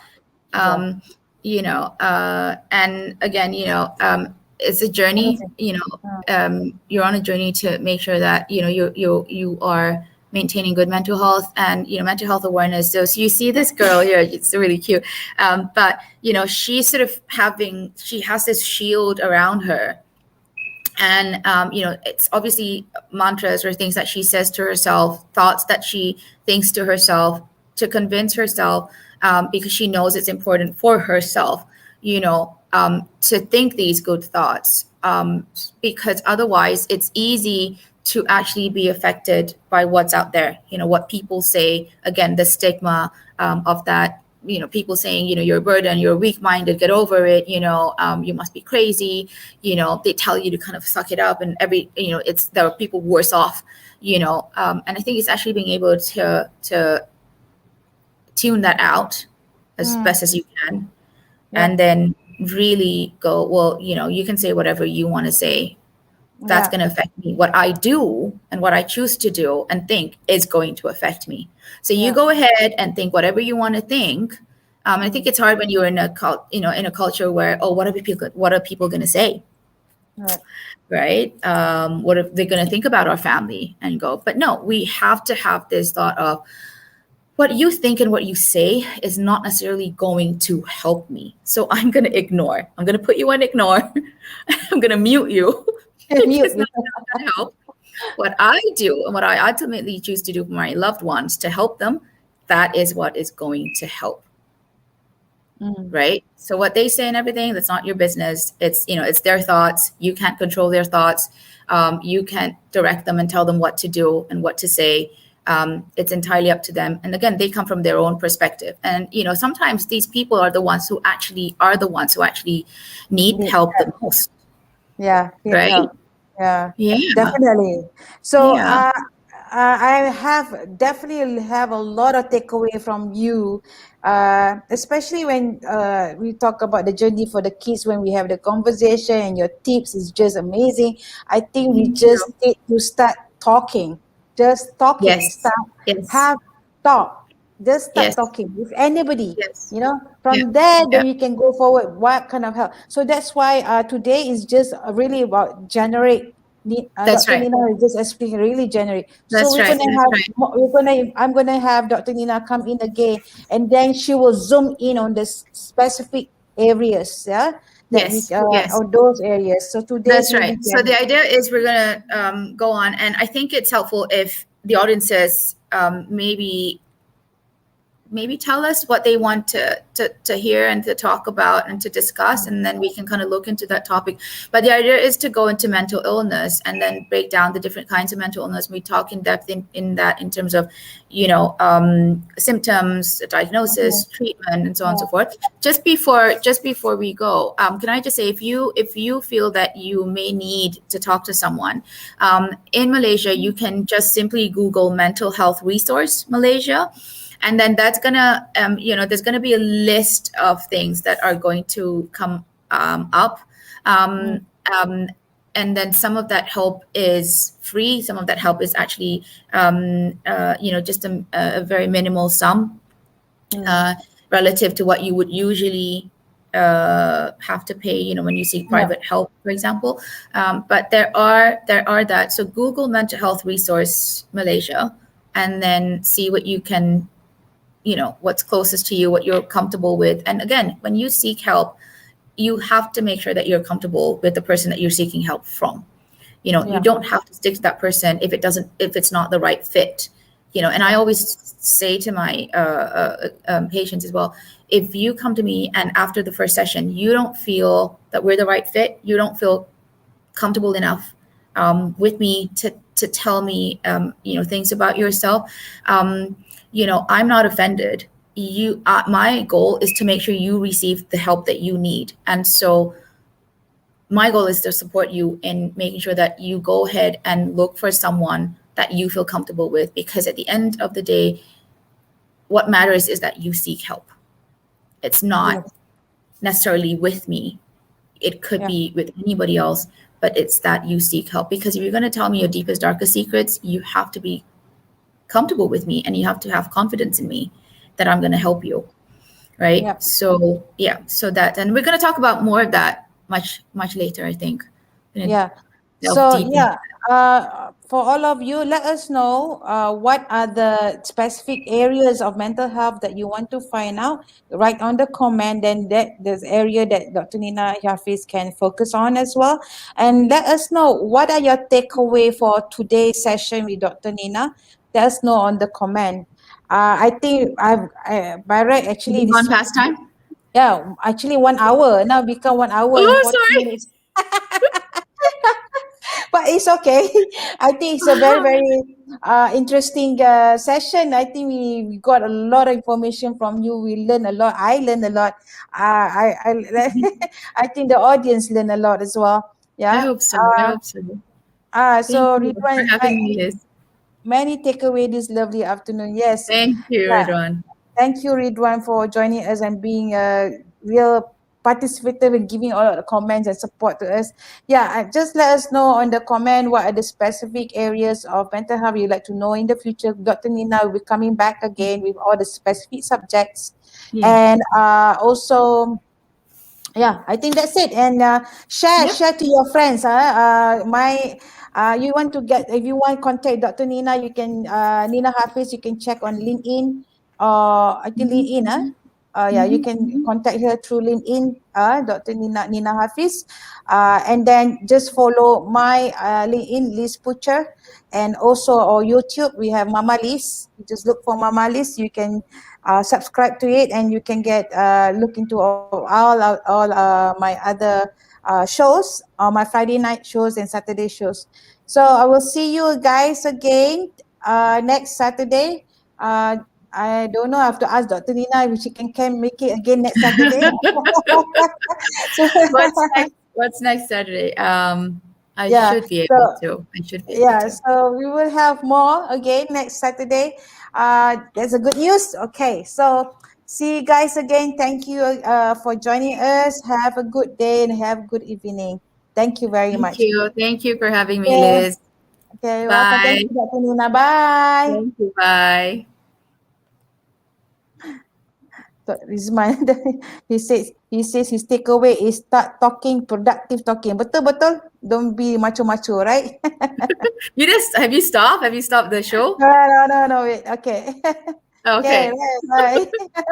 and again, it's a journey. You're on a journey to make sure that you are maintaining good mental health and mental health awareness. So you see this girl here, it's really cute, but she's sort of she has this shield around her, and it's obviously mantras or things that she says to herself, thoughts that she thinks to herself to convince herself, because she knows it's important for herself, to think these good thoughts, because otherwise it's easy to actually be affected by what's out there, what people say. Again, the stigma of that, people saying, you're a burden, you're weak-minded, get over it, you must be crazy, they tell you to kind of suck it up, and there are people worse off, and I think it's actually being able to tune that out as best as you can, and then really go, well, you can say whatever you want to say. That's going to affect me. What I do and what I choose to do and think is going to affect me. So you go ahead and think whatever you want to think. I think it's hard when you're in a in a culture where, what are people going to say? Right? What are they going to think about our family? And go, but no, we have to have this thought of what you think and what you say is not necessarily going to help me. So I'm going to ignore. I'm going to put you on ignore. I'm going to mute you. It's not going to help. What I do and what I ultimately choose to do for my loved ones to help them, that is what is going to help. Right? So what they say and everything, that's not your business. It's, it's their thoughts. You can't control their thoughts. You can't direct them and tell them what to do and what to say. It's entirely up to them. And again, they come from their own perspective. And, sometimes these people are the ones who actually need help the most. Right? Yeah, definitely. So I definitely have a lot of takeaway from you, especially when we talk about the journey for the kids. When we have the conversation and your tips is just amazing. I think we just need to start talking. Just talking. Have talk. Just start talking with anybody, from there, then you can go forward. What kind of help? So that's why today is just really about generate. Dr. Nina is just explaining really generate. So I'm gonna have Dr. Nina come in again, and then she will zoom in on the specific areas, on those areas. So today, that's right. So the idea is we're gonna go on, and I think it's helpful if the audiences maybe tell us what they want to hear and to talk about and to discuss, and then we can kind of look into that topic. But the idea is to go into mental illness and then break down the different kinds of mental illness. We talk in depth in that in terms of symptoms, diagnosis, treatment, and so on and so forth. Just before we go, can I just say, if you feel that you may need to talk to someone in Malaysia, you can just simply Google mental health resource Malaysia. And then that's gonna, there's gonna be a list of things that are going to come up. And then some of that help is free. Some of that help is actually, just a very minimal sum relative to what you would usually have to pay, when you seek private help, for example. But there are that. So Google mental health resource Malaysia, and then see what you can, what's closest to you, what you're comfortable with. And again, when you seek help, you have to make sure that you're comfortable with the person that you're seeking help from. You don't have to stick to that person if it's not the right fit. And I always say to my patients as well, if you come to me and after the first session, you don't feel that we're the right fit, you don't feel comfortable enough with me to tell me, things about yourself, I'm not offended. My goal is to make sure you receive the help that you need. And so my goal is to support you in making sure that you go ahead and look for someone that you feel comfortable with, because at the end of the day, what matters is that you seek help. It's not necessarily with me. It could be with anybody else, but it's that you seek help. Because if you're going to tell me your deepest, darkest secrets, you have to be comfortable with me, and you have to have confidence in me that I'm going to help you. right? Yep. So yeah, so that, and we're going to talk about more of that much later, I think. We're gonna Yeah. delve So deep into yeah, for all of you, let us know what are the specific areas of mental health that you want to find out. Write on the comment, then that there's area that Dr. Nina Hafetz can focus on as well. And let us know what are your takeaway for today's session with Dr. Nina. Let us know on the comment. I think by right Have we actually gone this, past time? yeah, actually 1 hour now become 1 hour and Oh, 40 sorry. minutes. But it's okay. I think it's a very, very interesting session. I think we got a lot of information from you. We learned a lot. I learned a lot. I think the audience learned a lot as well. I Yeah. hope so. I hope so. Thank So you for Ridwan, having me, Liz. many takeaway this lovely afternoon. Yes. Thank you, Yeah. Ridwan. Thank you, Ridwan, for joining us and being a real participator and giving all the comments and support to us. Yeah, just let us know on the comment what are the specific areas of mental health you'd like to know in the future. Dr. Nina will be coming back again with all the specific subjects. Yeah. And also, yeah, I think that's it. And Yep. share to your friends. You want to get, if you want contact Dr. Nina, you can Nina Hafiz, you can check on LinkedIn. I think LinkedIn. Yeah, you can contact her through LinkedIn. Dr. Nina Hafiz. And then just follow my LinkedIn, Liz Butcher, and also on YouTube we have MamaLiez. You just look for MamaLiez. You can subscribe to it, and you can get look into all my other shows, my Friday night shows and Saturday shows. So I will see you guys again next Saturday. uh, I don't know. I have to ask Dr. Nina if she can make it again next Saturday. So What's next Saturday? I yeah, should be so able to. I should be able yeah, to. so we will have more again next Saturday. That's a good news. Okay, so see you guys again. Thank you for joining us. Have a good day and have a good evening. Thank you very Thank much. you. Thank you for having me, Okay, Liz. okay, welcome. Thank Bye. you, Dr. Nina. Bye. Thank you. Bye. So Rizman, he says his takeaway is start talking, productive talking. Betul betul. Don't be macho-macho, right? You just have you stopped? Have you stopped the show? No, no, no, no. Wait. Okay. Okay. Okay. Bye. Bye.